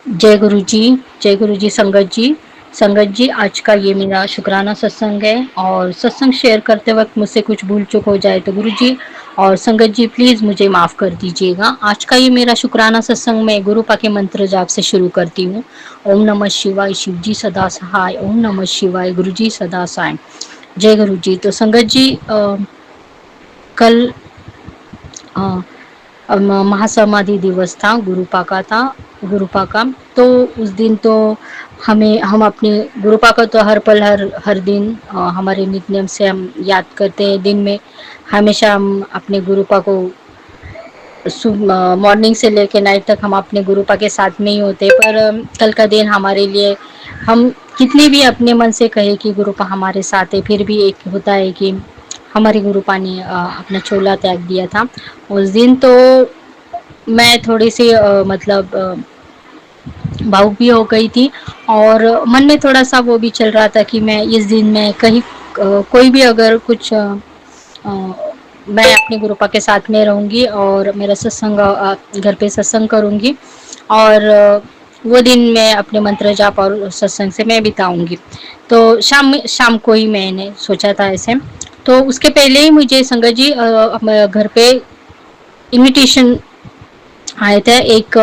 जय गुरु जी संगत जी। संगत जी, आज का ये मेरा शुक्राना सत्संग है और सत्संग शेयर करते वक्त मुझसे कुछ भूल चूक हो जाए तो गुरु जी और संगत जी प्लीज मुझे माफ कर दीजिएगा। आज का ये मेरा शुक्राना सत्संग मैं गुरु पा के मंत्र जाप से शुरू करती हूँ। ओम नमः शिवाय, शिव जी सदा सहाय। ओम नमः शिवाय, गुरु जी सदा सहाय। जय गुरु जी। तो संगत जी, कल महासमाधि दिवस था, गुरुपा का था, गुरुपा का। तो उस दिन तो हम अपने गुरुपा का तो हर पल हर दिन हमारे नित्य नियम से हम याद करते हैं। दिन में हमेशा हम अपने गुरुपा को मॉर्निंग से लेकर नाइट तक हम अपने गुरुपा के साथ में ही होते। पर कल का दिन हमारे लिए, हम कितनी भी अपने मन से कहे कि गुरुपा हमारे साथ है, फिर भी एक होता है कि हमारी गुरुपा ने अपना चोला त्याग दिया था उस दिन। तो मैं थोड़ी सी मतलब भावुक भी हो गई थी और मन में थोड़ा सा वो भी चल रहा था कि मैं इस दिन में कहीं कोई भी अगर कुछ मैं अपने गुरुपा के साथ में रहूंगी और मेरा सत्संग घर पे सत्संग करूंगी और वो दिन मैं अपने मंत्र जाप और सत्संग से मैं बिताऊंगी। तो शाम को ही मैंने सोचा था ऐसे। तो उसके पहले ही मुझे संगत जी घर पे इनविटेशन आए थे। एक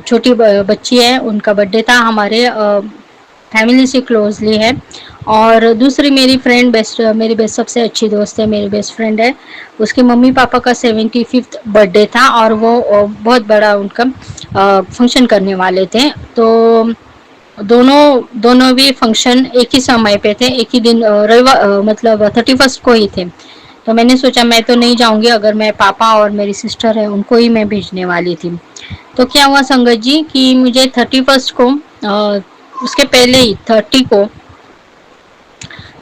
छोटी बच्ची है, उनका बर्थडे था, हमारे फैमिली से क्लोजली है। और दूसरी मेरी फ्रेंड मेरी बेस्ट सबसे अच्छी दोस्त है, मेरी बेस्ट फ्रेंड है, उसके मम्मी पापा का 75th बर्थडे था और वो बहुत बड़ा उनका फंक्शन करने वाले थे। तो दोनों दोनों भी फंक्शन एक ही समय पे थे, एक ही दिन रविवार मतलब 31st को ही थे। तो मैंने सोचा मैं तो नहीं जाऊंगी, अगर मैं पापा और मेरी सिस्टर है उनको ही मैं भेजने वाली थी। तो क्या हुआ संगत जी कि मुझे 31st को उसके पहले ही 30 को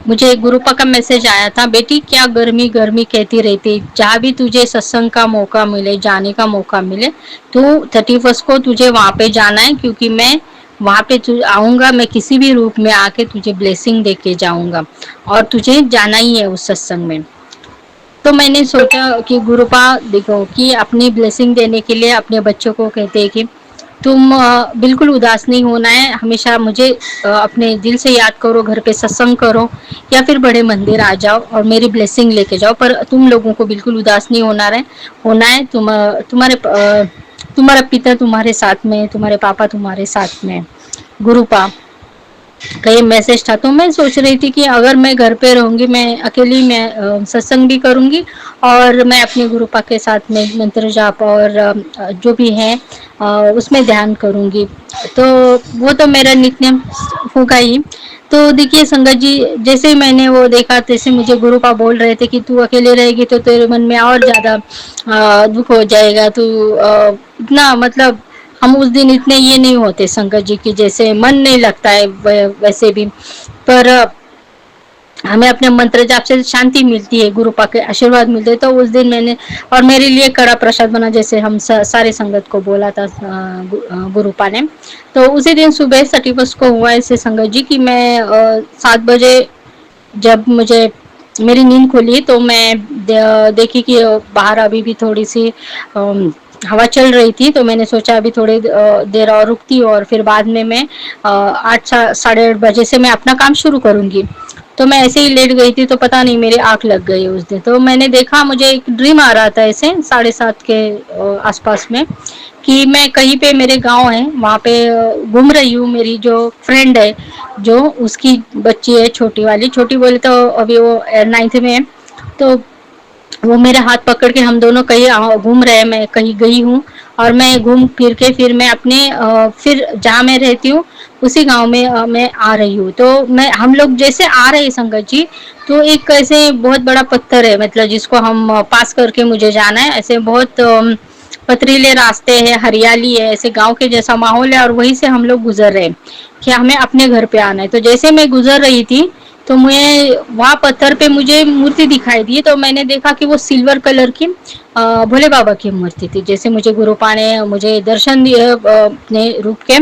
मुझे गुरुपा का मैसेज आया था, बेटी क्या गर्मी गर्मी कहती रहती, जहाँ भी तुझे सत्संग का मौका मिले, जाने का मौका मिले, तो 31st को तुझे वहाँ पे जाना है, क्योंकि मैं वहाँ पे आऊँगा, मैं किसी भी रूप में आके तुझे ब्लेसिंग दे के जाऊँगा और तुझे जाना ही है उस सत्संग में। तो मैंने सोचा कि गुरुपा देखो कि अपनी ब्लेसिंग देने के लिए अपने बच्चों को कहते हैं कि तुम बिल्कुल उदास नहीं होना है, हमेशा मुझे अपने दिल से याद करो, घर पे सत्संग करो या फिर बड़े मंदिर आ जाओ और मेरी ब्लेसिंग लेके जाओ, पर तुम लोगों को बिल्कुल उदास नहीं होना है। तुम्हारा पिता तुम्हारे साथ में, तुम्हारे पापा तुम्हारे साथ में, गुरुपा का ये मैसेज था। तो मैं सोच रही थी कि अगर मैं घर पे रहूंगी, मैं अकेली मैं सत्संग भी करूंगी और मैं अपने गुरुपा के साथ में मंत्र जाप और जो भी है उसमें ध्यान करूंगी, तो वो तो मेरा नित्यनेम होगा ही। तो देखिए संगत जी, जैसे ही मैंने वो देखा तैसे मुझे गुरुपा बोल रहे थे कि तू अकेले रहेगी तो तेरे मन में और ज्यादा दुख हो जाएगा, तू इतना मतलब हम उस दिन इतने ये नहीं होते संगत जी की, जैसे मन नहीं लगता है वैसे भी, पर हमें अपने मंत्र जाप से शांति मिलती है, गुरुपा के आशीर्वाद मिलते हैं। तो उस दिन मैंने और मेरे लिए कड़ा प्रसाद बना, जैसे हम सारे संगत को बोला था गुरुपा ने। तो उसी दिन सुबह 31st को हुआ ऐसे संगत जी कि मैं 7 बजे जब मुझे मेरी नींद खुली तो मैं देखी कि बाहर अभी भी थोड़ी सी हवा चल रही थी। तो मैंने सोचा अभी थोड़ी देर और रुकती और फिर बाद में मैं 8 साढ़े 8 बजे से मैं अपना काम शुरू करूंगी। तो मैं ऐसे ही लेट गई थी, तो पता नहीं मेरी आंख लग गई उस दिन। तो मैंने देखा, मुझे एक ड्रीम आ रहा था ऐसे 7:30 के आसपास में कि मैं कहीं पे, मेरे गांव है वहाँ पे घूम रही हूँ। मेरी जो फ्रेंड है, जो उसकी बच्ची है छोटी वाली, छोटी बोले तो अभी वो 9th में है, तो वो मेरे हाथ पकड़ के हम दोनों कहीं घूम रहे हैं, मैं कहीं गई हूँ और मैं घूम फिर के फिर मैं अपने फिर जहाँ मैं रहती हूँ उसी गांव में मैं आ रही हूँ। तो मैं हम लोग जैसे आ रहे हैं संगत जी, तो एक ऐसे बहुत बड़ा पत्थर है, मतलब जिसको हम पास करके मुझे जाना है। ऐसे बहुत पथरीले रास्ते हैं, हरियाली है, ऐसे गांव के जैसा माहौल है और वहीं से हम लोग गुजर रहे हैं कि हमें अपने घर पे आना है। तो जैसे मैं गुजर रही थी तो मैं वहाँ पत्थर पे मुझे मूर्ति दिखाई दी, तो मैंने देखा कि वो सिल्वर कलर की भोले बाबा की मूर्ति थी। जैसे मुझे गुरुपा ने मुझे दर्शन दिए अपने रूप के,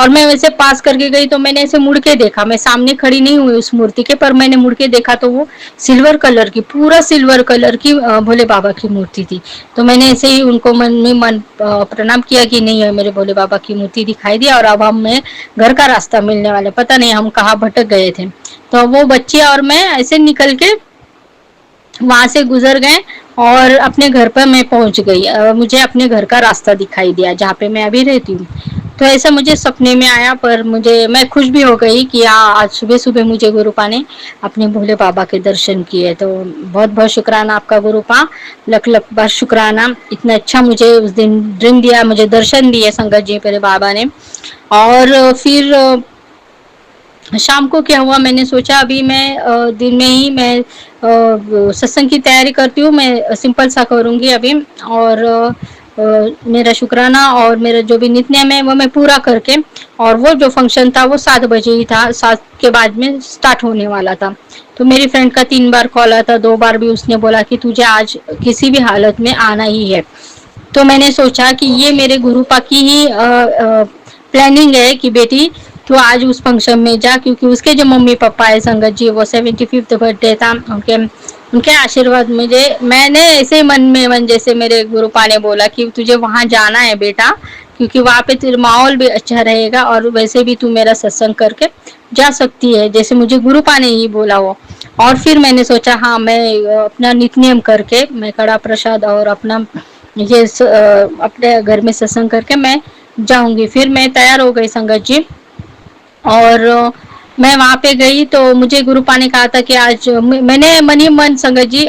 और मैं वैसे पास करके गई तो मैंने ऐसे मुड़ के देखा, मैं सामने खड़ी नहीं हुई उस मूर्ति के, पर मैंने मुड़ के देखा तो वो सिल्वर कलर की, पूरा सिल्वर कलर की भोले बाबा की मूर्ति थी। तो मैंने ऐसे ही उनको मन में मन प्रणाम किया कि नहीं है, मेरे भोले बाबा की मूर्ति दिखाई दी और अब हमें घर का रास्ता मिलने वाला, पता नहीं हम कहाँ भटक गए थे। तो वो बच्चे और मैं ऐसे निकल के वहां से गुजर गए और अपने घर पर मैं पहुंच गई। मुझे अपने घर का रास्ता दिखाई दिया जहाँ पे मैं अभी रहती हूँ। तो ऐसा मुझे सपने में आया, पर मुझे मैं खुश भी हो गई कि आज सुबह सुबह मुझे गुरुपा ने अपने भोले बाबा के दर्शन किए। तो बहुत बहुत शुक्राना आपका गुरुपा, लख लख बार शुक्राना, इतना अच्छा मुझे उस दिन ड्रीम दिया, मुझे दर्शन दिए संगत जी मेरे बाबा ने। और फिर शाम को क्या हुआ, मैंने सोचा अभी मैं दिन में ही मैं सत्संग की तैयारी करती हूँ, मैं सिंपल सा करूँगी अभी। और मेरा शुक्राना और मेरा जो भी नित्य नियम है वो मैं पूरा करके, और वो जो फंक्शन था वो 7 बजे ही था, 7 के बाद में स्टार्ट होने वाला था। तो मेरी फ्रेंड का 3 बार कॉल आया था, 2 बार भी उसने बोला कि तुझे आज किसी भी हालत में आना ही है। तो मैंने सोचा कि ये मेरे गुरुपा की ही प्लानिंग है कि बेटी तो आज उस फंक्शन में जा, क्योंकि उसके जो मम्मी पापा है संगत जी, वो 75th बर्थडे था उनके, उनके आशीर्वाद मुझे, मैंने ऐसे मन में मन जैसे मेरे गुरुपा ने बोला कि तुझे वहां जाना है बेटा, क्योंकि वहां पे तेरा माहौल भी अच्छा रहेगा और वैसे भी तू मेरा सत्संग करके जा सकती है, जैसे मुझे गुरुपा ने ही बोला वो। और फिर मैंने सोचा हाँ मैं अपना नित्य नियम करके, मैं कड़ा प्रसाद और अपना ये अपने घर में सत्संग करके मैं जाऊंगी। फिर मैं तैयार हो गई संगत जी, और मैं वहां पे गई तो मुझे गुरुपा ने कहा था कि आज मैंने मन ही मन संगत जी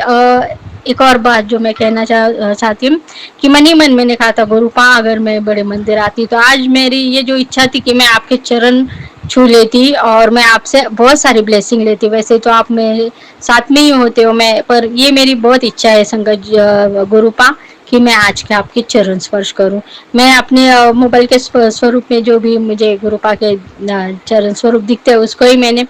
एक और बात जो मैं कहना चाहती हूँ कि मन ही मन मैंने कहा था गुरुपा अगर मैं बड़े मंदिर आती तो आज मेरी ये जो इच्छा थी कि मैं आपके चरण छू लेती और मैं आपसे बहुत सारी ब्लेसिंग लेती। वैसे तो आप मेरे साथ में ही होते हो, मैं पर ये मेरी बहुत इच्छा है संगत गुरुपा कि मैं आज के आपके चरण स्पर्श करूं। मैं अपने मोबाइल के स्वरूप में जो भी मुझे गुरुपा के चरण स्वरूप दिखते हैं उसको ही मैंने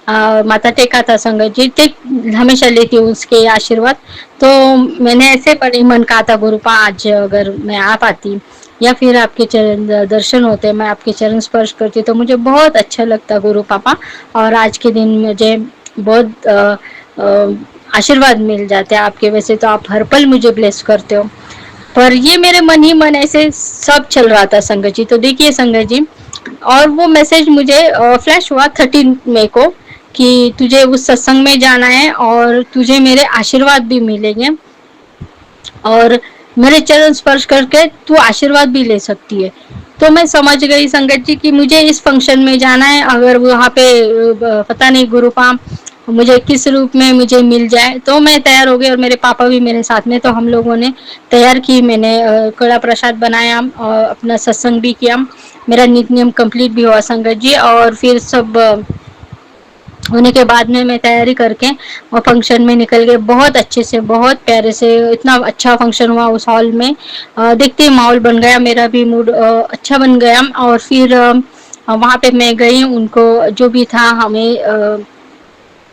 माथा टेका था संगत जी, हमेशा लेती हूँ उसके आशीर्वाद। तो मैंने ऐसे बड़े मन कहा था गुरुपा आज अगर मैं आ पाती या फिर आपके चरण दर्शन होते, मैं आपके चरण स्पर्श करती तो मुझे बहुत अच्छा लगता गुरु पापा, और आज के दिन मुझे बहुत आशीर्वाद मिल जाते हैं आपके। वैसे तो आप हर पल मुझे ब्लेस करते हो, पर ये मेरे मन ही मन ऐसे सब चल रहा था संगत जी। तो देखिए संगत जी, और वो मैसेज मुझे फ्लैश हुआ 13 मई को कि तुझे उस सत्संग में जाना है और तुझे मेरे आशीर्वाद भी मिलेंगे और मेरे चरण स्पर्श करके तू आशीर्वाद भी ले सकती है। तो मैं समझ गई संगत जी कि मुझे इस फंक्शन में जाना है, अगर वहाँ पे पता नहीं गुरुपा मुझे किस रूप में मुझे मिल जाए। तो मैं तैयार हो गई और मेरे पापा भी मेरे साथ में, तो हम लोगों ने तैयार की, मैंने कड़ा प्रसाद बनाया और अपना सत्संग भी किया, मेरा नित्य नियम कंप्लीट भी हुआ संगत जी। और फिर सब होने के बाद में मैं तैयारी करके और फंक्शन में निकल गए, बहुत अच्छे से बहुत प्यारे से, इतना अच्छा फंक्शन हुआ उस हॉल में। देखते ही माहौल बन गया, मेरा भी मूड अच्छा बन गया। और फिर वहाँ पे मैं गई, उनको जो भी था हमें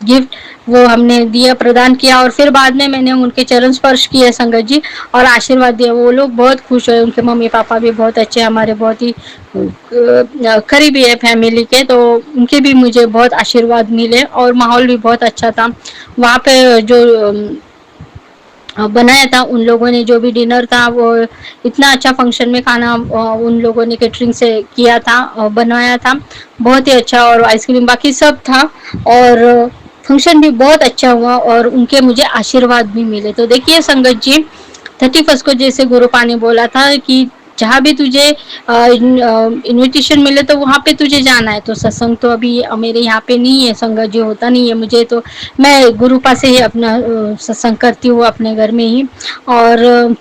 गिफ्ट वो हमने दिया, प्रदान किया, और फिर बाद में मैंने उनके चरण स्पर्श किए संगत जी और आशीर्वाद दिया। वो लोग बहुत खुश हुए, उनके मम्मी पापा भी बहुत अच्छे, हमारे बहुत ही करीबी है फैमिली के, तो उनके भी मुझे बहुत आशीर्वाद मिले और माहौल भी बहुत अच्छा था। वहाँ पे जो बनाया था उन लोगों ने, जो भी डिनर था वो इतना अच्छा फंक्शन में खाना उन लोगों ने केटरिंग से किया था, बनवाया था, बहुत ही अच्छा, और आइसक्रीम बाकी सब था, और फंक्शन भी बहुत अच्छा हुआ और उनके मुझे आशीर्वाद भी मिले। तो देखिए संगत जी, 31 को जैसे गुरुपा ने बोला था कि जहाँ भी तुझे इनविटेशन मिले तो वहाँ पे तुझे जाना है। तो सत्संग तो अभी मेरे यहाँ पे नहीं है संगत जी, होता नहीं है मुझे, तो मैं गुरुपा से ही अपना सत्संग करती हूँ अपने घर में ही। और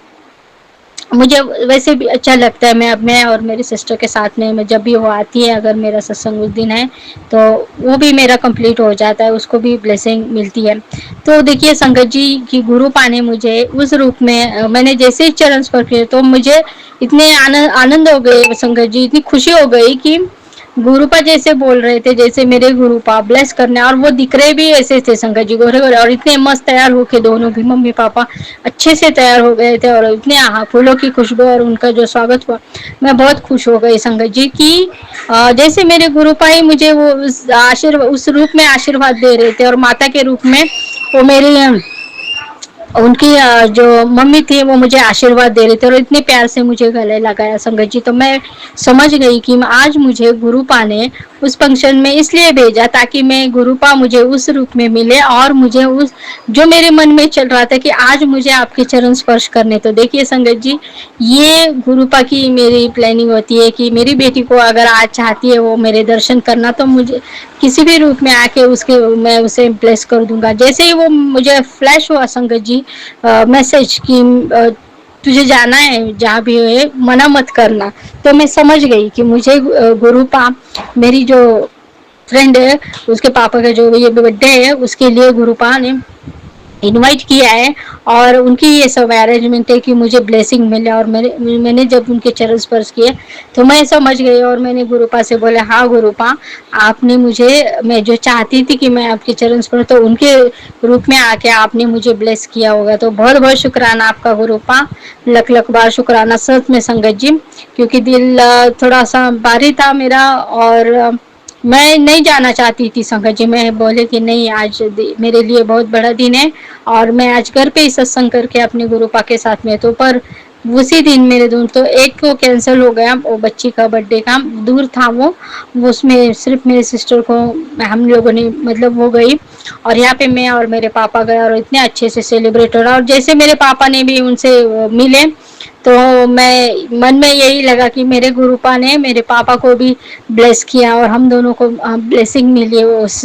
मुझे वैसे भी अच्छा लगता है, मैं और मेरी सिस्टर के साथ में, मैं जब भी वो आती है, अगर मेरा सत्संग उस दिन है तो वो भी मेरा कंप्लीट हो जाता है, उसको भी ब्लेसिंग मिलती है। तो देखिए संगत जी की गुरुपा ने मुझे उस रूप में, मैंने जैसे ही चरण स्पर्श किए तो मुझे इतने आनंद हो गए संगत जी, इतनी खुशी हो गई कि गुरुपा जैसे बोल रहे थे, जैसे मेरे गुरुपा ब्लेस करने, और वो दिख रहे भी ऐसे थे शंकर जी गोरे गोरे, और इतने मस्त तैयार होके दोनों भी मम्मी पापा अच्छे से तैयार हो गए थे, और इतने फूलों की खुशबू और उनका जो स्वागत हुआ, मैं बहुत खुश हो गई शंकर जी की। जैसे मेरे गुरुपा ही मुझे वो उस रूप में आशीर्वाद दे रहे थे, और माता के रूप में वो मेरी उनकी जो मम्मी थी वो मुझे आशीर्वाद दे रहे थे, और इतने प्यार से मुझे गले लगाया संगत जी। तो मैं समझ गई कि आज मुझे गुरुपा ने उस फंक्शन में इसलिए भेजा ताकि मैं गुरुपा मुझे उस रूप में मिले, और मुझे उस जो मेरे मन में चल रहा था कि आज मुझे आपके चरण स्पर्श करने। तो देखिए संगत जी, ये गुरुपा की मेरी प्लानिंग होती है कि मेरी बेटी को अगर आज चाहती है वो मेरे दर्शन करना, तो मुझे किसी भी रूप में आके उसके मैं उसे ब्लेस कर दूंगा। जैसे ही वो मुझे फ्लैश हुआ संगत जी मैसेज कि तुझे जाना है जहाँ भी है, मना मत करना, तो मैं समझ गई कि मुझे गुरुपा मेरी जो फ्रेंड है उसके पापा का जो ये बर्थडे है उसके लिए गुरुपा ने इनवाइट किया है, और उनकी ये सब अरेंजमेंट है कि मुझे ब्लेसिंग मिले। और मैंने जब उनके चरण स्पर्श किए तो मैं समझ गई, और मैंने गुरुपा से बोला, हाँ गुरुपा, आपने मुझे, मैं जो चाहती थी कि मैं आपके चरण स्पर्श, तो उनके रूप में आके आपने मुझे ब्लेस किया होगा। तो बहुत बहुत शुक्राना आपका गुरुपा, लख लख बार शुक्राना सच में संगत जी, क्योंकि दिल थोड़ा सा भारी था मेरा, और मैं नहीं जाना चाहती थी संगत जी। मैं बोले कि नहीं, आज मेरे लिए बहुत बड़ा दिन है, और मैं आज घर पे ही सत्संग करके अपने गुरुपा के साथ में, तो पर उसी दिन मेरे दूर तो एक को कैंसिल हो गया, वो बच्ची का बर्थडे का दूर था वो उसमें सिर्फ मेरे सिस्टर को हम लोगों ने मतलब वो गई, और यहाँ पे मैं और मेरे पापा गए, और इतने अच्छे से सेलिब्रेट हो रहा। और जैसे मेरे पापा ने भी उनसे मिले, तो मैं मन में यही लगा कि मेरे गुरुपा ने मेरे पापा को भी ब्लेस किया, और हम दोनों को ब्लेसिंग मिली उस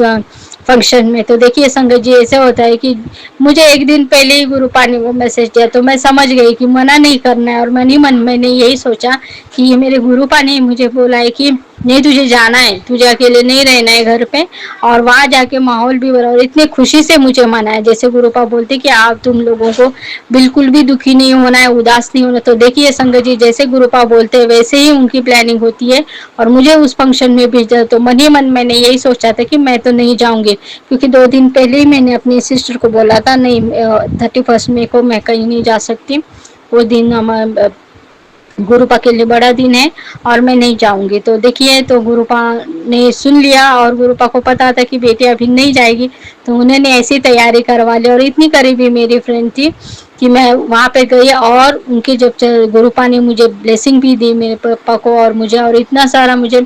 फंक्शन में। तो देखिए संगत जी, ऐसे होता है कि मुझे एक दिन पहले ही गुरुपा ने वो मैसेज दिया, तो मैं समझ गई कि मना नहीं करना है, और मन मैंने यही सोचा कि ये मेरे गुरुपा ने मुझे बोला है कि नहीं, तुझे जाना है, तुझे अकेले नहीं रहना है घर पे, और वहां जाके माहौल भी बना, और इतने खुशी से मुझे मनाया। जैसे गुरुपा बोलते कि आप तुम लोगों को बिल्कुल भी दुखी नहीं होना है, उदास नहीं होना। तो देखिए संगत जी, जैसे गुरुपा बोलते हैं वैसे ही उनकी प्लानिंग होती है, और मुझे उस फंक्शन में भेजा। तो मन ही मन मैंने यही सोचा था कि मैं तो नहीं जाऊंगी, क्योंकि 2 दिन पहले ही मैंने अपनी सिस्टर को बोला था, नहीं 31 मई को मैं कहीं नहीं जा सकती, वो दिन हमारा गुरुपा के लिए बड़ा दिन है और मैं नहीं जाऊंगी। तो देखिए, तो गुरुपा ने सुन लिया, और गुरुपा को पता था कि बेटी अभी नहीं जाएगी, तो उन्होंने ऐसी तैयारी करवा ली। और इतनी करीबी मेरी फ्रेंड थी कि मैं वहाँ पे गई, और उनके जब गुरुपा ने मुझे ब्लेसिंग भी दी मेरे पापा को और मुझे, और इतना सारा मुझे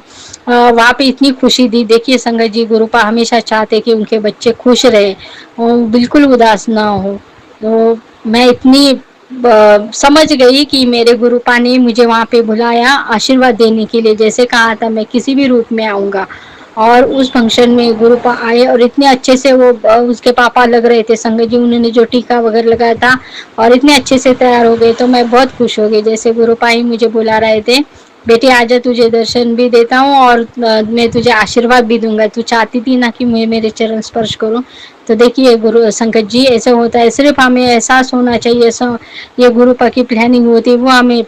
वहाँ पे इतनी खुशी दी। देखिए संगत जी, गुरुपा हमेशा चाहते कि उनके बच्चे खुश रहे और बिल्कुल उदास ना हो। तो मैं इतनी समझ गई कि मेरे गुरुपा ने मुझे वहाँ पे बुलाया आशीर्वाद देने के लिए, जैसे कहा था मैं किसी भी रूप में आऊँगा। और उस फंक्शन में गुरुपा आए, और इतने अच्छे से वो उसके पापा लग रहे थे संगत जी, उन्होंने जो टीका वगैरह लगाया था और इतने अच्छे से तैयार हो गए, तो मैं बहुत खुश हो गई। जैसे गुरुपा ही मुझे बुला रहे थे, बेटी आजा, तुझे दर्शन भी देता हूँ और मैं तुझे आशीर्वाद भी दूंगा, तू चाहती थी ना कि मैं मेरे चरण स्पर्श करूँ। तो देखिए गुरु संकट जी, ऐसा होता है, सिर्फ हमें एहसास होना चाहिए, ये गुरुपा की प्लानिंग होती है, वो हमें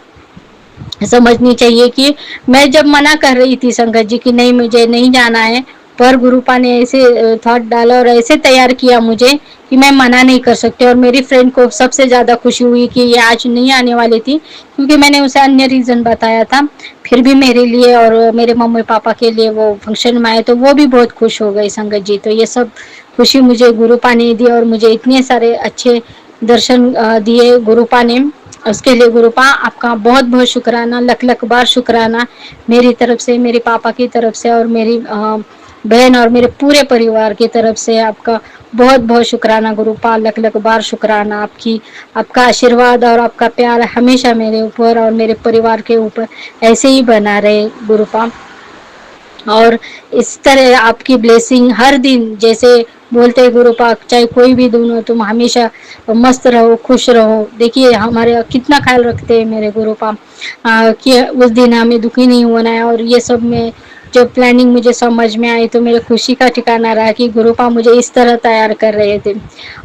समझनी चाहिए कि मैं जब मना कर रही थी संगत जी कि नहीं मुझे नहीं जाना है, पर गुरुपा ने ऐसे थॉट डाला और ऐसे तैयार किया मुझे कि मैं मना नहीं कर सकती। और मेरी फ्रेंड को सबसे ज़्यादा खुशी हुई कि ये आज नहीं आने वाली थी, क्योंकि मैंने उसे अन्य रीज़न बताया था, फिर भी मेरे लिए और मेरे मम्मी पापा के लिए वो फंक्शन में आए, तो वो भी बहुत खुश हो गई संगत जी। तो ये सब खुशी मुझे गुरुपा ने दी, और मुझे इतने सारे अच्छे दर्शन दिए गुरुपा ने। उसके लिए गुरुपा आपका बहुत बहुत शुक्राना, लख लख बार शुक्राना मेरी तरफ से, मेरे पापा की तरफ से, और मेरी बहन और मेरे पूरे परिवार की तरफ से आपका बहुत बहुत शुक्राना गुरुपा, लख लख बार शुक्राना। आपका आशीर्वाद और आपका प्यार हमेशा मेरे ऊपर और मेरे परिवार के ऊपर ऐसे ही बना रहे गुरुपा। और इस तरह आपकी ब्लेसिंग हर दिन, जैसे बोलते हैं गुरुपा, चाहे कोई भी दिन हो, तुम हमेशा मस्त रहो, खुश रहो। देखिए हमारे कितना ख्याल रखते हैं मेरे गुरुपा कि उस दिन हमें दुखी नहीं होना है, और ये सब में जब प्लानिंग मुझे समझ में आई तो मेरे खुशी का ठिकाना रहा कि गुरुपा मुझे इस तरह तैयार कर रहे थे।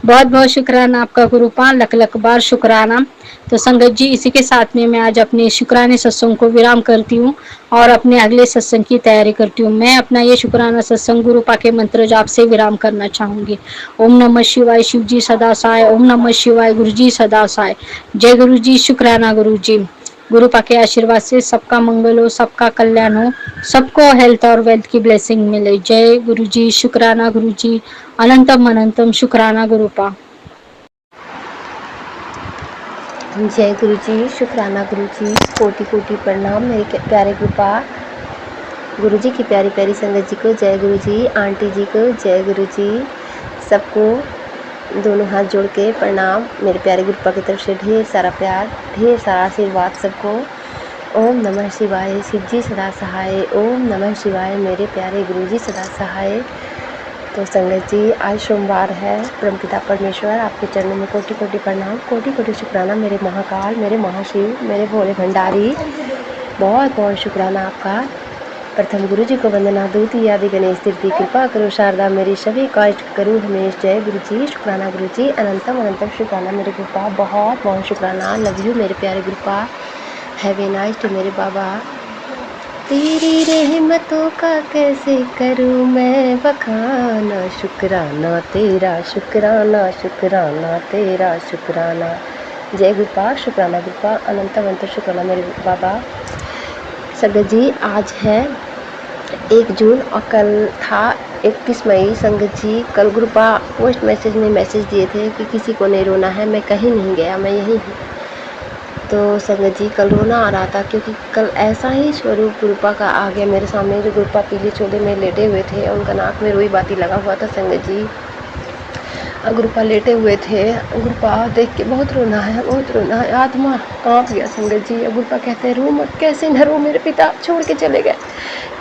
बहुत बहुत शुक्राना आपका गुरुपा, लख लख बार शुक्राना। तो संगत जी, इसी के साथ में मैं आज अपने शुक्राने सत्संग को विराम करती हूँ और अपने अगले सत्संग की तैयारी करती हूँ। मैं अपना ये शुक्राना सत्संग गुरुपा के मंत्र जाप से विराम करना चाहूंगी। ओम नमः शिवाय, शिव जी सदा सहाय। ओम नमः शिवाय, गुरु जी सदा सहाय। जय गुरु जी, शुक्राना गुरु जी। गुरुपा के आशीर्वाद से सबका मंगल हो, सबका कल्याण हो, सबको हेल्थ और वेल्थ की ब्लेसिंग मिले। जय गुरु जी, शुक्राना गुरु जी, अनंतम अनंतम शुक्राना गुरुपा। जय गुरु जी, शुक्राना गुरु जी, कोटि कोटि प्रणाम मेरे प्यारे गुरुपा। गुरु जी की प्यारी प्यारी संगत जी को जय गुरु जी, आंटी जी को जय गुरु जी, सबको दोनों हाथ जोड़ के प्रणाम। मेरे प्यारे गुरुपा की तरफ से ढेर सारा प्यार, ढेर सारा आशीर्वाद सबको। ओम नमः शिवाय, शिव जी सदा सहाय। ओम नमः शिवाय, मेरे प्यारे गुरु जी सदा सहाय। तो संगत जी, आज सोमवार है। परमपिता परमेश्वर आपके चरणों में कोटि कोटि प्रणाम, कोटि कोटि शुक्राना मेरे महाकाल, मेरे महाशिव, मेरे भोले भंडारी। बहुत बहुत शुक्राना आपका। प्रथम गुरु जी को वंदना, दूती आदि गणेश तृतीय कृपा करो शारदा, मेरी सभी कास्ट करूँ हमेश। जय गुरु जी, शुक्राना गुरु जी, अनंतम अनंतम शुक्राना मेरे गुरुपा। बहुत बहुत शुक्राना, लव यू मेरे प्यारे गुरुपा। हैव ए नाइस डे मेरे बाबा। तेरी रहमतों का कैसे करूँ मैं बखाना, शुक्राना तेरा, शुक्राना शुक्राना तेरा, शुक्राना। जय गुरुपा, शुक्राना गुरुपा, अनंतम अनंत शुक्राना मेरे बाबा। संगत जी, आज है 1 जून और कल था 31 मई। संगत जी, कल गुरुपा पोस्ट मैसेज में मैसेज दिए थे कि किसी को नहीं रोना है, मैं कहीं नहीं गया, मैं यहीं हूँ। तो संगत जी, कल रोना आ रहा था क्योंकि कल ऐसा ही स्वरूप गुरुपा का आ गया मेरे सामने। जो गुरुपा पीले चोले में लेटे हुए थे, उनका नाक में रुई बाती लगा हुआ था। संगत जी, गुरुपा लेटे हुए थे। गुरुपा देख के बहुत रोना है, बहुत रोना है, आत्मा कांप गया। संगत जी, गुरुपा कहते हैं रो मत। कैसे न रो, मेरे पिता छोड़ के चले गए।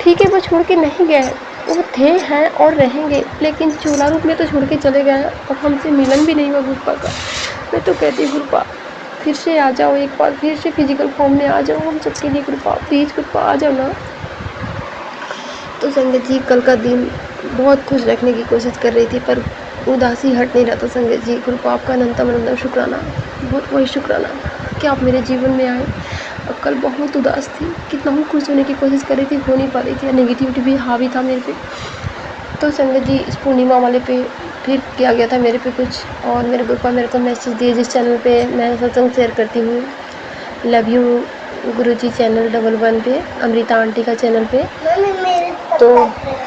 ठीक है, वो छोड़ के नहीं गए, वो थे, हैं और रहेंगे, लेकिन चोला रूप में तो छोड़ के चले गए और हमसे मिलन भी नहीं हुआ गुरुपा का। मैं तो कहती हूँ गुरुपा फिर से आ जाओ, एक बार फिर से फिजिकल फॉर्म में आ जाओ हम सबके लिए गुरुपा, प्लीज़ गुरुपा आ जाओ ना। तो संगत जी, कल का दिन बहुत खुश रखने की कोशिश कर रही थी पर उदासी हट नहीं रहा था। संगत जी, गुरुपा आपका अनंतम अनंतम शुक्राना, बहुत बहुत शुक्राना कि आप मेरे जीवन में आए। और कल बहुत उदास थी, कितना भी खुश होने की कोशिश कर रही थी, हो नहीं पा रही थी, नेगेटिविटी भी हावी था मेरे पे। तो संगत जी, इस पूर्णिमा वाले पे फिर किया गया था मेरे पे कुछ, और मेरे गुरुपा मेरे को मैसेज दिए जिस चैनल पे मैं सत्संग शेयर करती हूँ, लव यू गुरुजी चैनल 11 पे, अमृता आंटी का चैनल पे। तो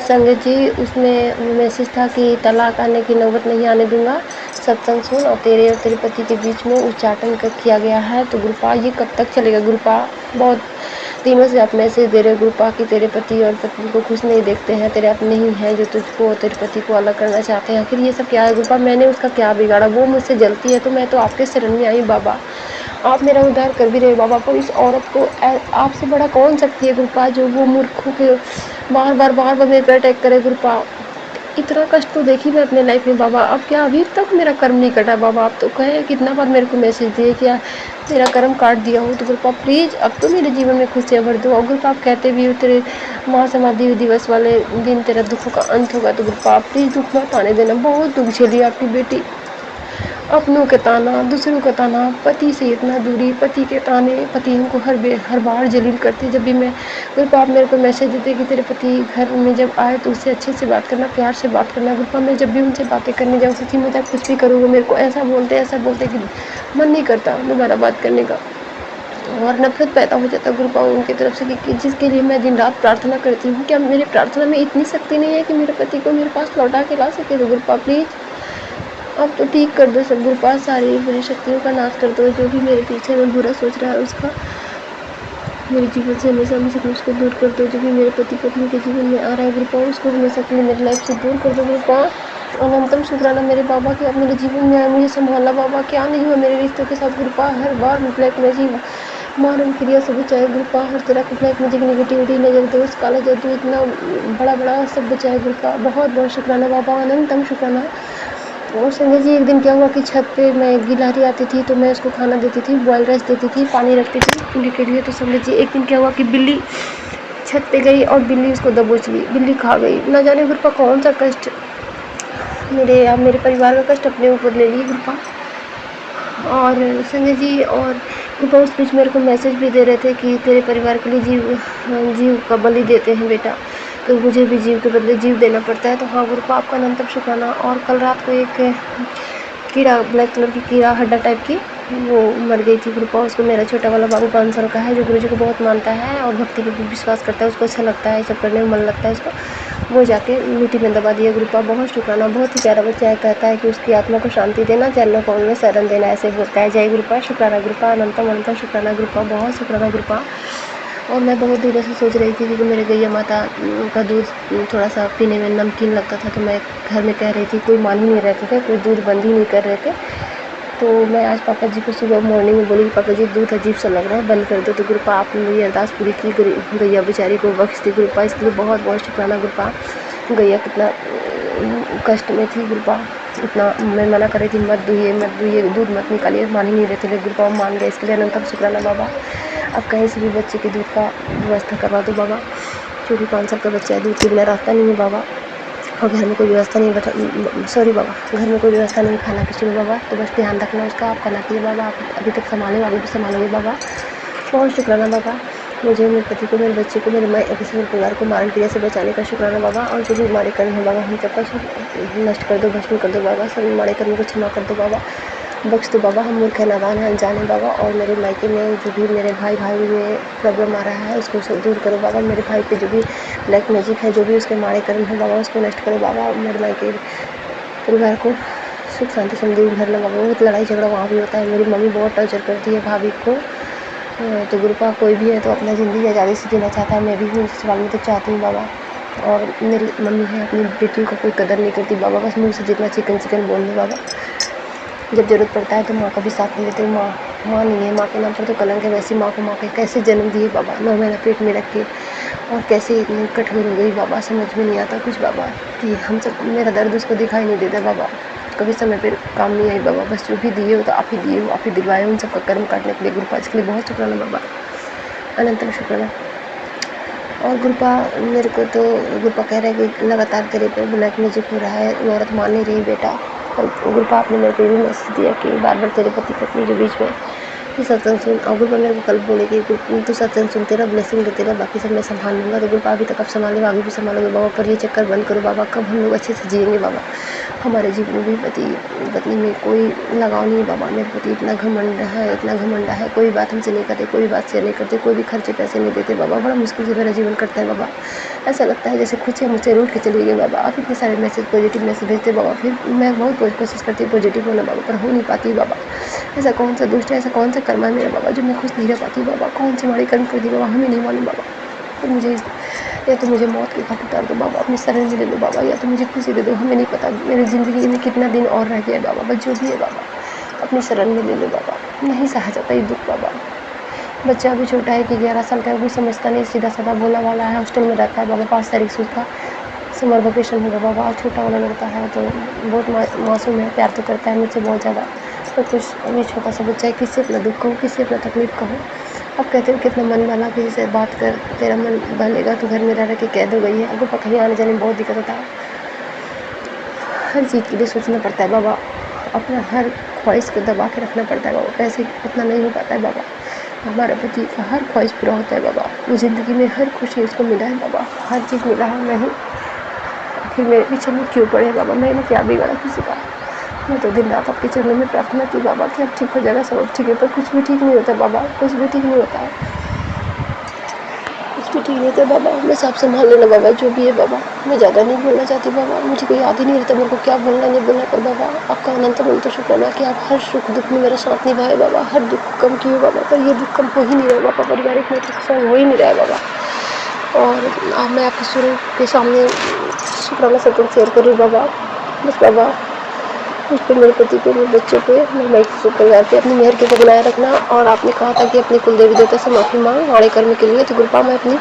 संगत जी, उसमें मैसेज था कि तलाक आने की नौबत नहीं आने दूंगा, सत्संग सुन, और तेरे पति के बीच में उच्चाटन किया गया है। तो गुरुपा ये कब तक चलेगा गुरुपा? बहुत दिनों से आप मैसेज दे रहे हो गुरुपा कि तेरे पति और पत्नी को खुश नहीं देखते हैं, तेरे अपने ही हैं जो तुझको और तेरे पति को अलग करना चाहते हैं। आखिर ये सब क्या है गुरुपा? मैंने उसका क्या बिगाड़ा? वो मुझसे जलती है तो मैं तो आपके शरण में आई बाबा, आप मेरा उद्धार कर भी रहे बाबा। पर इस औरत को आपसे बड़ा कौन शक्ति है गुरुपा, जो वो मूर्खों के बार बार मेरे पर अटैक करे गुरुपा? इतना कष्ट तो देखी मैं अपने लाइफ में बाबा, अब क्या अभी तक मेरा कर्म नहीं कटा बाबा? आप तो कहे कितना बार मेरे को मैसेज दिए क्या मेरा कर्म काट दिया हो, तो गुरुपा प्लीज़ अब तो मेरे जीवन में खुशियाँ भर दो। और गुरुपा आप कहते भी हो तेरे महासमाधि दिवस वाले दिन तेरा दुखों का अंत होगा, तो गुरुपा प्लीज़ दुख मत आने देना। बहुत दुख झेली आपकी बेटी, अपनों के ताना, दूसरों का ताना, पति से इतना दूरी, पति के ताने, पति को हर बार जलील करती। जब भी मैं गुरुपा आप मेरे को मैसेज देते कि तेरे पति घर में जब आए तो उससे अच्छे से बात करना, प्यार से बात करना। गुरुपा मैं जब भी उनसे बातें करने जाऊँ, सच्ची मजाक कुछ भी करूँ, वो मेरे को ऐसा बोलते कि मन नहीं करता दोबारा बात करने का, और नफरत पैदा हो जाता गुरुपा उनकी तरफ से कि जिसके लिए मैं दिन रात प्रार्थना करती हूँ। क्या मेरी प्रार्थना में इतनी शक्ति नहीं है कि मेरे पति को मेरे पास लौटा के ला सके? तो गुरुपा प्लीज़ अब तो ठीक कर दो सब गुरुपा, सारी बुरी शक्तियों का नाश कर दो। जो भी मेरे पीछे में बुरा सोच रहा है उसका मेरे जीवन से हमेशा उसको दूर कर दो। जो भी मेरे पति पत्नी के जीवन में आ रहा है गुरुपा, उसको हमेशा के लिए मेरी लाइफ से दूर कर दो गुरुपा। अनंतम शुक्राना मेरे बाबा कि आप मेरे जीवन में आए, मुझे संभाला बाबा। क्या नहीं हुआ मेरे रिश्तों के साथ गुरुपा? हर बार ब्लैक मैजिक मारन क्रिया सब बचाए गुरुपा, हर तरह का ब्लैक मैजिक नेगेटिविटी नजर दोष काला जादू इतना बड़ा सब बचाए गुरुपा। बहुत बहुत शुक्राना बाबा, अनंतम शुक्राना। और संजय जी, एक दिन क्या हुआ कि छत पे मैं गिलहरी आती थी तो मैं उसको खाना देती थी, बॉयल राइस देती थी, पानी रखती थी उनके लिए। तो संजय जी, एक दिन क्या हुआ कि बिल्ली छत पे गई और बिल्ली उसको दबोच ली, बिल्ली खा गई। ना जाने गुरपा कौन सा कष्ट मेरे परिवार का कष्ट अपने ऊपर ले ली गुरपा। और संजय जी और गुरपा उस बीच मेरे को मैसेज भी दे रहे थे कि तेरे परिवार के लिए जीव का बलि देते हैं बेटा, तो मुझे भी जीव के बदले जीव देना पड़ता है। तो हाँ गुरपा, आपका अनंतम शुक्राना। और कल रात को एक कीड़ा, ब्लैक कलर की कीड़ा हड्डा टाइप की, वो मर गई थी गुरपा। उसको मेरा छोटा वाला बाबू 5 साल का है, जो गुरुजी को बहुत मानता है और भक्ति पे भी विश्वास करता है, उसको अच्छा लगता है, सब करने में मन लगता है उसको, वो जाके मिट्टी में दबा दिया गुरपा। बहुत शुक्राना, बहुत ही प्यारा बच्चा है, कहता है कि उसकी आत्मा को शांति देना, चरणों कमल में शरण देना, ऐसे बोलता है। जय गुरपा, शुक्राना गुरपा, अनंतम अनंतम शुक्राना गुरपा, बहुत शुक्राना गुरपा। और मैं बहुत दिनों से सोच रही थी कि मेरे गैया माता का दूध थोड़ा सा पीने में नमकीन लगता था, तो मैं घर में कह रही थी, कोई मान ही नहीं रहते थे, कोई दूध बंद ही नहीं कर रहे थे। तो मैं आज पापा जी को सुबह मॉर्निंग में बोली, पापा जी दूध अजीब सा लग रहा है, बंद कर दो। तो गुरपा आपने मेरी अरदास पूरी की, गैया बेचारी को बख्श दी गुरपा, इसके लिए बहुत बहुत शुक्राना गुरपा। गैया कितना कष्ट में थी गुरपा, इतना मैं मना कर रही थी, मत दुहिए, दूध मत निकालिए, मान ही नहीं रहे थे गुरपा, मान गए, इसके लिए अनंतम शुक्राना बाबा। अब कहीं से भी बच्चे के दूध का व्यवस्था करवा दो बाबा, क्योंकि 5 साल का बच्चा है, दूध के बिना रास्ता नहीं है बाबा, और घर में कोई व्यवस्था नहीं, सॉरी बाबा, घर में कोई व्यवस्था नहीं खाना किसी में बाबा, तो बस ध्यान रखना उसका, आप करना चाहिए बाबा, आप अभी तक संभाले, आगे भी संभालोगे बाबा। बहुत शुक्राना बाबा, मुझे, मेरे पति को, मेरे बच्चे को, मेरे परिवार को मारण क्रिया से बचाने का शुक्राना बाबा। और जो भी हमारे कर्म है बाबा, हम सबका नष्ट कर दो, भस्म कर दो बाबा, सब हमारे कर्म को क्षमा कर दो बाबा, बख्श दो बाबा। हम मूर्ख है, नादान है, अनजान है बाबा। और मेरे मायके में जो भी मेरे भाई में प्रॉब्लम आ रहा है, उसको दूर करो बाबा। मेरे भाई पे जो भी ब्लैक मैजिक है, जो भी उसके माड़े कर्म है बाबा, उसको नष्ट करो बाबा। मेरे मायके परिवार को सुख शांति समृद्धि घर लो बाबा। बहुत लड़ाई झगड़ा वहाँ भी होता है, मेरी मम्मी बहुत टॉर्चर करती है भाभी को। तो गुरुपा कोई भी है तो अपना ज़िंदगी आज़ादी से जीना चाहता है, मैं भी हूँ ससुराल में, तो चाहती हूँ बाबा। और मेरी मम्मी है, अपनी बेटियों का कोई कदर नहीं करती बाबा, बस मुँह से जितना चिकन बोल दो बाबा। जब ज़रूरत पड़ता है तो माँ का भी साथ नहीं देते, माँ नहीं है, माँ के नाम पर तो कलंक है। वैसी माँ को माँ के कैसे जन्म दिए बाबा, 9 महीना पेट में रख के, और कैसे इतनी कठोर हो गई बाबा, समझ में नहीं आता कुछ बाबा, कि हम सब, मेरा दर्द उसको दिखाई नहीं देता बाबा, कभी समय पे काम नहीं आई बाबा। बस जो भी दिए हो तो आप ही दिए हो, आप ही दिलवाए, उन सबका कर्म काटने के लिए गुरुपा, इसके लिए बहुत शुक्राना बाबा, अनंतम शुक्राना। और गुरुपा मेरे को तो गुरुपा कह रहा है कि लगातार तेरे पे ब्लैक मैजिक हो रहा है, औरत मान नहीं रही बेटा। और गुरुपा आपने मेरे को ये भी मैसेज दिया कि बार बार तेरे पति पत्नी के बीच में ये सत्संग सुन। और गुरुपा मेरे को कल बोले कि तू सत्संग सुनते रह, ब्लेसिंग देते रह, बाकी सब मैं संभाल लूँगा। तो गुरुपा अभी तक आप संभाले, आगे भी संभालोगे बाबा, पर ये चक्कर बंद करो बाबा। कब हम लोग अच्छे से जिएंगे बाबा, हमारे जीवन में भी पति पत्नी में कोई लगाव नहीं बाबा। मेरे पति इतना घमंड है, इतना घमंडा है, कोई बात हमसे नहीं करते, कोई बात शेयर नहीं करते, कोई भी खर्चे पैसे नहीं देते बाबा। बड़ा मुश्किल से मेरा जीवन कटता है बाबा, ऐसा लगता है जैसे खुद से मुझसे रूठ के चले गए बाबा। आप इतने सारे मैसेज, पॉजिटिव मैसेज भेजते बाबा, फिर मैं बहुत कोशिश करती हूँ पॉजिटिव होना बाबा, पर हो नहीं पाती बाबा। ऐसा कौन सा दुष्ट है, ऐसा कौन सा कर्म है मेरा बाबा, जो मैं खुश नहीं रह पाती बाबा। कौन सी हमारी कर्म कर दी बाबा, हमें नहीं मालूम बाबा। तो मुझे या तो मुझे मौत के घाट उतार दो बाबा, अपने शरण में ले लो बाबा, या तो मुझे खुशी दे दो, हमें नहीं पता मेरी ज़िंदगी में कितना दिन और रह गया है बाबा। बस जो भी है बाबा अपनी शरण में ले लो बाबा, नहीं सहा जाता ये दुख बाबा। बच्चा अभी छोटा है कि 11 साल का है, कुछ समझता नहीं, सीधा साधा बोला वाला है, हॉस्टल में रहता है बाबा। 5 तारीख से उसका समर वेकेशन होगा बाबा। और छोटा वाला लड़का है तो बहुत मासूम है, प्यार तो करता है मुझसे बहुत ज़्यादा, तो कुछ अभी छोटा सा बच्चा है, किससे अपना दुख कहूँ, किससे अपना तकलीफ कहूँ। अब कहते हो कितना मन बना, किसी से बात कर, तेरा मन बनेगा तो घर में रह के कह दो गई है। अगर कहीं आने जाने में बहुत दिक्कत होता है, हर चीज़ के लिए सोचना पड़ता है बाबा, अपना हर ख्वाहिश को दबा के रखना पड़ता है बाबा। पैसे उतना नहीं हो पाता है बाबा, हमारा पति का हर ख्वाहिश पूरा होता है बाबा। ज़िंदगी में हर खुशी उसको मिला है बाबा, हर चीज़ मिला है, नहीं आखिर मेरे पीछे में क्यों पड़े बाबा, मैंने क्या बिगाड़ा किसी का। मैं तो दिन रात आपके चरणों में प्रार्थना की बाबा कि अब ठीक हो जाएगा, सब ठीक है, पर कुछ भी ठीक नहीं होता बाबा, कुछ भी ठीक नहीं होता है, कुछ भी ठीक नहीं होता बाबा। बस आप संभाल लेना बाबा, जो भी है बाबा। मैं ज़्यादा नहीं बोलना चाहती बाबा, मुझे कोई याद ही नहीं रहता मेरे को क्या बोलना नहीं बोलना, पर बाबा आपका अनंत शुक्राना कि आप हर सुख दुख में मेरा साथ निभाए बाबा, हर दुख कम किए बाबा। पर ये दुख कम हो ही नहीं रहा बाबा, पारिवारिक में तो हो ही नहीं रहा है बाबा। और अब मैं आपके स्वरूप के सामने शुक्राना सत्संग शेयर कर रही हूँ बाबा। बस बाबा मुझ पर, मेरे पति पे, मेरे बच्चों पे, मेरे मायके परिवार पे अपनी मेहर के ऊपर बनाए रखना। और आपने कहा था कि अपने कुल देवी देवता से माफ़ी मांग माड़े कर्म के लिए, तो गुरुपा मैं अपनी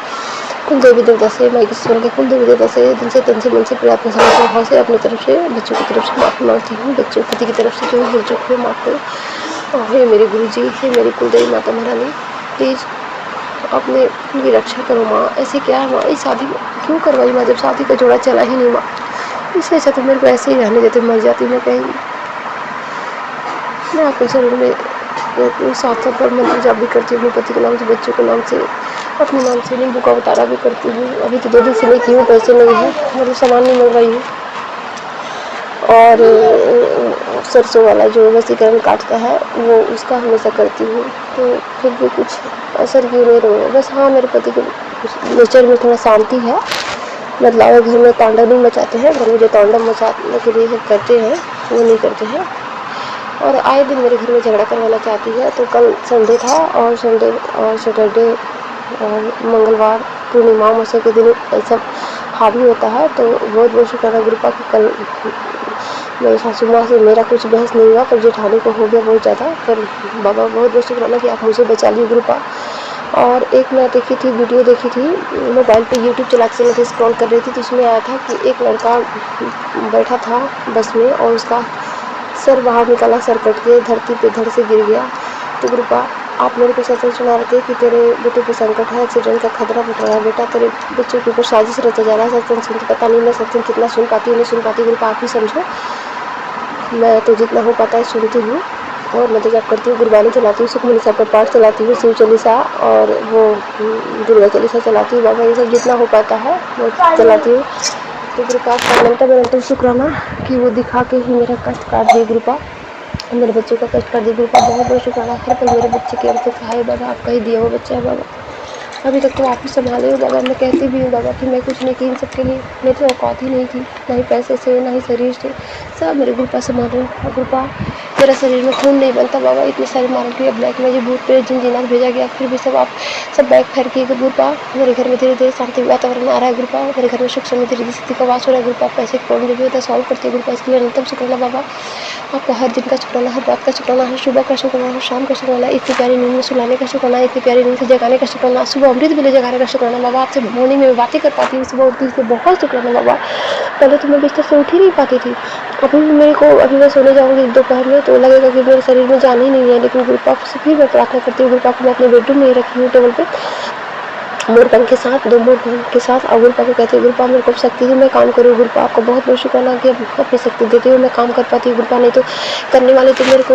कुल देवी देवता से, मायके स्वयं के कुल देवी देवता से दिल से, तन से, मन से, प्रयात्म समर्पण भाव से अपनी तरफ से, बच्चों की तरफ से माफ़ी मांगती हूँ। बच्चों पति की तरफ से जो भी बच्चों को माफ़ करो। और हे मेरे गुरु जी, हे मेरी कुल देवी माता महारानी, प्लीज़ अपने उनकी रक्षा करो माँ। ऐसे क्या है माँ, इस शादी क्यों करवाई माँ, जब शादी का जोड़ा चला ही नहीं माँ। इससे अच्छा तो मेरे को ऐसे ही रहने देते, मर जाती मैं कहीं। मैं आपके शरीर में साथ साथ पर मंत्र जाप भी करती हूँ, अपने पति के नाम से, बच्चों के नाम से, अपने नाम से नींबू का उतारा भी करती हूँ। अभी तो 2 दिन से नहीं की हूँ, पैसे नहीं है, मतलब सामान नहीं मंगवाई हूँ। और सरसों वाला जो वसीकरण काटता है वो उसका हमेशा करती हूँ, तो फिर भी कुछ असर क्यों नहीं रहा। बस हाँ, मेरे पति के नेचर में थोड़ा शांति है, बदलाव है, घर में तांडव नहीं मचाते हैं। घर में जो तांडव मचाने के लिए सब करते हैं वो नहीं करते हैं। और आए दिन मेरे घर में झगड़ा करवाना चाहती है। तो कल संडे था, और संडे और सैटरडे और मंगलवार पूर्णिमा अमावस्या के दिन सब हावी होता है। तो बहुत बहुत शुक्राना गुरुपा की कल मेरी सासू माँ से मेरा कुछ बहस नहीं हुआ, पर जेठानी को हो गया बहुत ज़्यादा। पर बाबा बहुत बहुत शुक्राना कि आप मुझे बचा लिए गुरुपा। और एक मैं देखी थी, वीडियो देखी थी मोबाइल पे, यूट्यूब चलाते चलाते स्क्रॉल कर रही थी, तो उसमें आया था कि एक लड़का बैठा था बस में और उसका सर बाहर निकला, सर कट के धरती पे धड़ से गिर गया। तो गुरुपा आप मेरे को सत्संग सुना रहे थे कि तेरे बेटे पे संकट है, एक्सीडेंट का खतरा बढ़ रहा है बेटा, तेरे बच्चों के ऊपर साजिश रचा जा रहा है। सत्संग सुनते पता नहीं मैं सत्संग कितना सुन पाती हूँ नहीं सुन पाती, गुरुपा आप ही समझो। मैं तो जितना हो पाता है सुनती हूँ, और मैं तो जब करती हूँ, गुरबानी चलाती हूँ, सुखमनी साहब का पाठ चलाती हूँ, शिव चालीसा और वो दुर्गा चालीसा चलाती हूँ। बाबा ये सब जितना हो पाता है वो चलाती हूँ। तो गुरुपा का निरंतर शुक्राना कि वो दिखा के ही मेरा कष्ट काट दिए गुरुपा, मेरे बच्चों का कष्ट कर दिया गुरुपा। बहुत बहुत शुक्राना, हर पल मेरे बच्चे की अर्थ है बाबा, आपका ही दिया हुआ बच्चा है बाबा। अभी तक तो आप ही संभाले हो बाबा। मैं कहती भी हूँ बाबा कि मैं कुछ नहीं की इन सबके लिए, मेरी तो औकात ही नहीं थी, ना ही पैसे से ना ही शरीर से, सब मेरे गुरुपा संभाले। गुरुपा मेरा शरीर में खून नहीं बनता बाबा, इतने सारे मारल के ब्लैक में जो भूत प्रेत जिन जिनात भेजा गया, फिर भी सब आप सब बैग फैर किए गुरुपा। मेरे घर में धीरे धीरे शांति वातावरण आ रहा है गुरुपा, मेरे घर में सुख समृद्धि रिद्धि सिद्धि का वास हो रहा है गुरुपा। पैसे की प्रॉब्लम जो भी होता है सॉल्व करती है गुरुपा, इसके लिए न्यूनतम शुक्राना बाबा। आपका हर दिन का शुक्राना, हर बात का शुक्राना, हर सुबह का शुक्राना, हर शाम का शुक्राना, इतनी प्यारी नींद में सुलाने का शुक्राना, इतनी प्यारी नींद से जगाने का शुक्राना, सुबह अमृत वेले जगाने का शुक्राना बाबा। आपसे मॉर्निंग में बातें कर पाती हूँ सुबह उठती हूँ, बहुत शुक्राना बाबा। पहले तो मैं बिस्तर से उठ ही नहीं पाती थी, अभी भी मेरे को, अभी मैं सोने जाऊँगी दोपहर में तो लगेगा कि मेरे शरीर में जान ही नहीं है। लेकिन गुरुपा से फिर मैं प्रार्थना करती हूँ, गुरुपा को मैं अपने बेडरूम में ही रखी हूँ टेबल पे, मोरपंख के साथ, 2 मोरपंख के साथ। और गुरुपा को कहती हूँ गुरुपा मेरे को शक्ति है, मैं काम करूँ। गुरुपा आपको बहुत बहुत शुक्राना कि अपनी शक्ति देती हूँ, मैं काम कर पाती हूँ गुरुपा। नहीं तो करने वाले तो मेरे को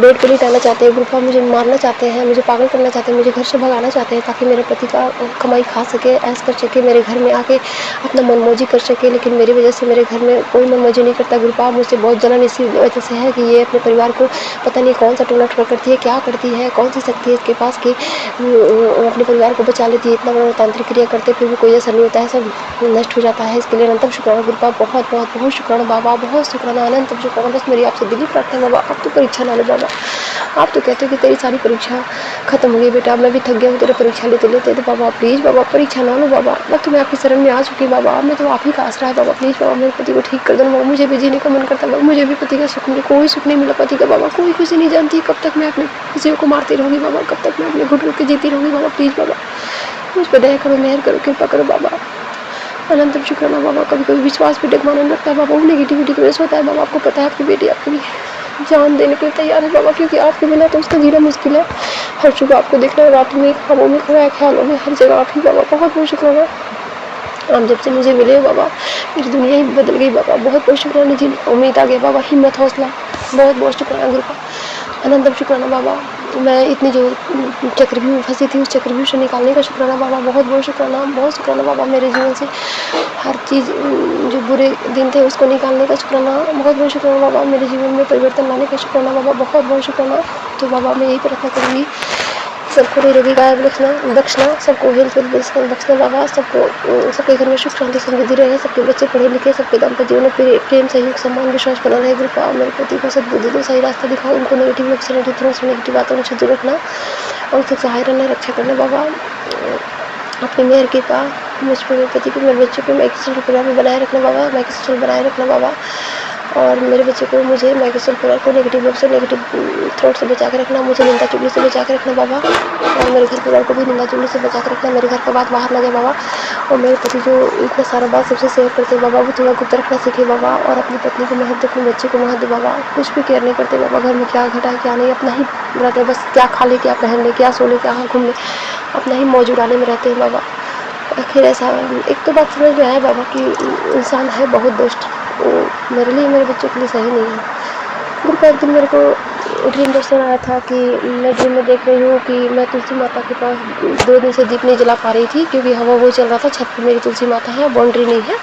बेड पे लिटाना चाहते हैं गुरुपा, मुझे मारना चाहते हैं, मुझे पागल करना चाहते हैं, मुझे घर से भगाना चाहते हैं, ताकि मेरे पति का कमाई खा सके, ऐश कर सके, मेरे घर में आके अपना मनमौजी कर सके। लेकिन मेरी वजह से मेरे घर में कोई मनमौजी नहीं करता गुरुपा। मुझसे बहुत जलन इसी वजह से है कि ये अपने परिवार को पता नहीं कौन सा टोना टोना करती है, क्या करती है, कौन सी शक्ति है इसके पास कि अपने परिवार को बचा लेती है। इतना बड़ा तांत्रिक क्रिया करते फिर भी कोई असर नहीं होता है, सब नष्ट हो जाता है। इसके लिए अनंतम शुक्राना गुरुपा, बहुत बहुत बहुत शुक्राना बाबा, बहुत शुक्राना, अनंतम शुक्राना। बस मेरी आपसे दिली प्रार्थना बाबा, आप तो परीक्षा ना लो बाबा। आप तो कहते हो कि तेरी सारी परीक्षा खत्म हो गई बेटा, मैं भी थक गया हूँ तेरा परीक्षा लेते लेते, तो बाबा प्लीज़ बाबा परीक्षा ना लो बाबा। मैं तो मैं आपकी शरण में आ चुकी बाबा, मैं तो आप ही का आसरा है बाबा। प्लीज़ बाबा मेरे पति को ठीक कर दो बाबा, मुझे भी जीने का मन करता बाबा, मुझे भी पति का सुख मिले। कोई सुख नहीं मिला पति का बाबा, कोई खुशी नहीं जानती। कब तक मैं अपने किसी को मारती रहूँगी बाबा, कब तक मैं अपने घुट के जीती रहूँगी बाबा। प्लीज़ बाबा मुझ पर दया करो, मेहर करो, कृपा करो बाबा। अनंतम शुक्राना बाबा। कभी कभी विश्वास भी डगमगाने लगता है बाबा, वो नेगेटिविटी की वजह से होता है बाबा। आपको पता है आपकी बेटी आपके लिए जान देने के लिए तैयार है बाबा, क्योंकि आपके बिना तो उसका जीना मुश्किल है। हर सुबह आपको देखना है, रात में, ख्वाबों में, ख्यालों में, हर जगह आप ही बाबा। बहुत बहुत शुक्राना, आप जब से मुझे मिले बाबा मेरी दुनिया ही बदल गई बाबा। बहुत बहुत शुक्राना जी, उम्मीद आ गया बाबा, हिम्मत हौसला, बहुत बहुत शुक्राना गुरुपा, अनंतम शुक्राना बाबा। मैं इतनी जो चक्रव्यूह में फंसी थी उस चक्रव्यूह से निकालने का शुक्राना बाबा, बहुत बहुत शुक्राना, बहुत शुक्राना बाबा। मेरे जीवन से हर चीज़ जो बुरे दिन थे उसको निकालने का शुक्राना, बहुत बहुत शुक्राना बाबा। मेरे जीवन में परिवर्तन लाने का शुक्राना बाबा, बहुत बहुत शुक्राना। तो बाबा मैं यही प्रार्थना करूँगी, सबको निरोगी काया बख्शना, सबको हेल्थ बख्शना बाबा, सबके घर में सुख शांति समृद्धि रहे, सबके बच्चे पढ़े लिखे, सबके दाम्पत्य जीवन में प्रेम सहयोग सम्मान विश्वास बना रहे गुरुपा। मेरे पति को सद्बुद्धि दो, सही रास्ता दिखाओ, उनको नेगेटिव नेगेटिव बातों से दूर रखना और उससे सहाय रहना, रक्षा करना बाबा। अपनी मेहर कृपा मुझ पर, मेरे पति पे, मेरे बच्चे पे, मैं किसी परिवार में बनाए रखना बाबा, मैं किसी बनाए रखना बाबा। और मेरे बच्चे को, मुझे, मैं किसी परिवार को नेगेटिव लोग से, नेगेटिव थ्रॉट से बचा के रखना, मुझे निंदा चुगली से बचा के रखना बाबा। और मेरे घर परिवार को भी निंदा चुगली से बचा के रखना, मेरे घर का बात बाहर ना जाए बाबा। और मेरे पति जो इतना सारा बात सबसे शेयर करते हैं बाबा, वो थोड़ा गुप्त रखना सीखे बाबा। और अपनी पत्नी को महत्व, अपने बच्चे को महत्व बाबा, कुछ भी केयर नहीं करते बाबा, घर में क्या घटा है क्या नहीं, अपना ही रहते, बस क्या खा ले, क्या पहन ले, क्या सो ले, क्या घूम ले, अपना ही मौज उड़ाने में रहते हैं बाबा। आखिर ऐसा एक तो बात समझ में आया बाबा कि इंसान है बहुत दुष्ट, वो मेरे लिए मेरे बच्चों के लिए सही नहीं है। गुरु का एक दिन मेरे को ड्रीम दर्शन आया था कि मैं ड्रीम में देख रही हूँ कि मैं तुलसी माता के पास 2 दिन से दीप नहीं जला पा रही थी, क्योंकि हवा वो चल रहा था, छत पे मेरी तुलसी माता है, बाउंड्री नहीं है।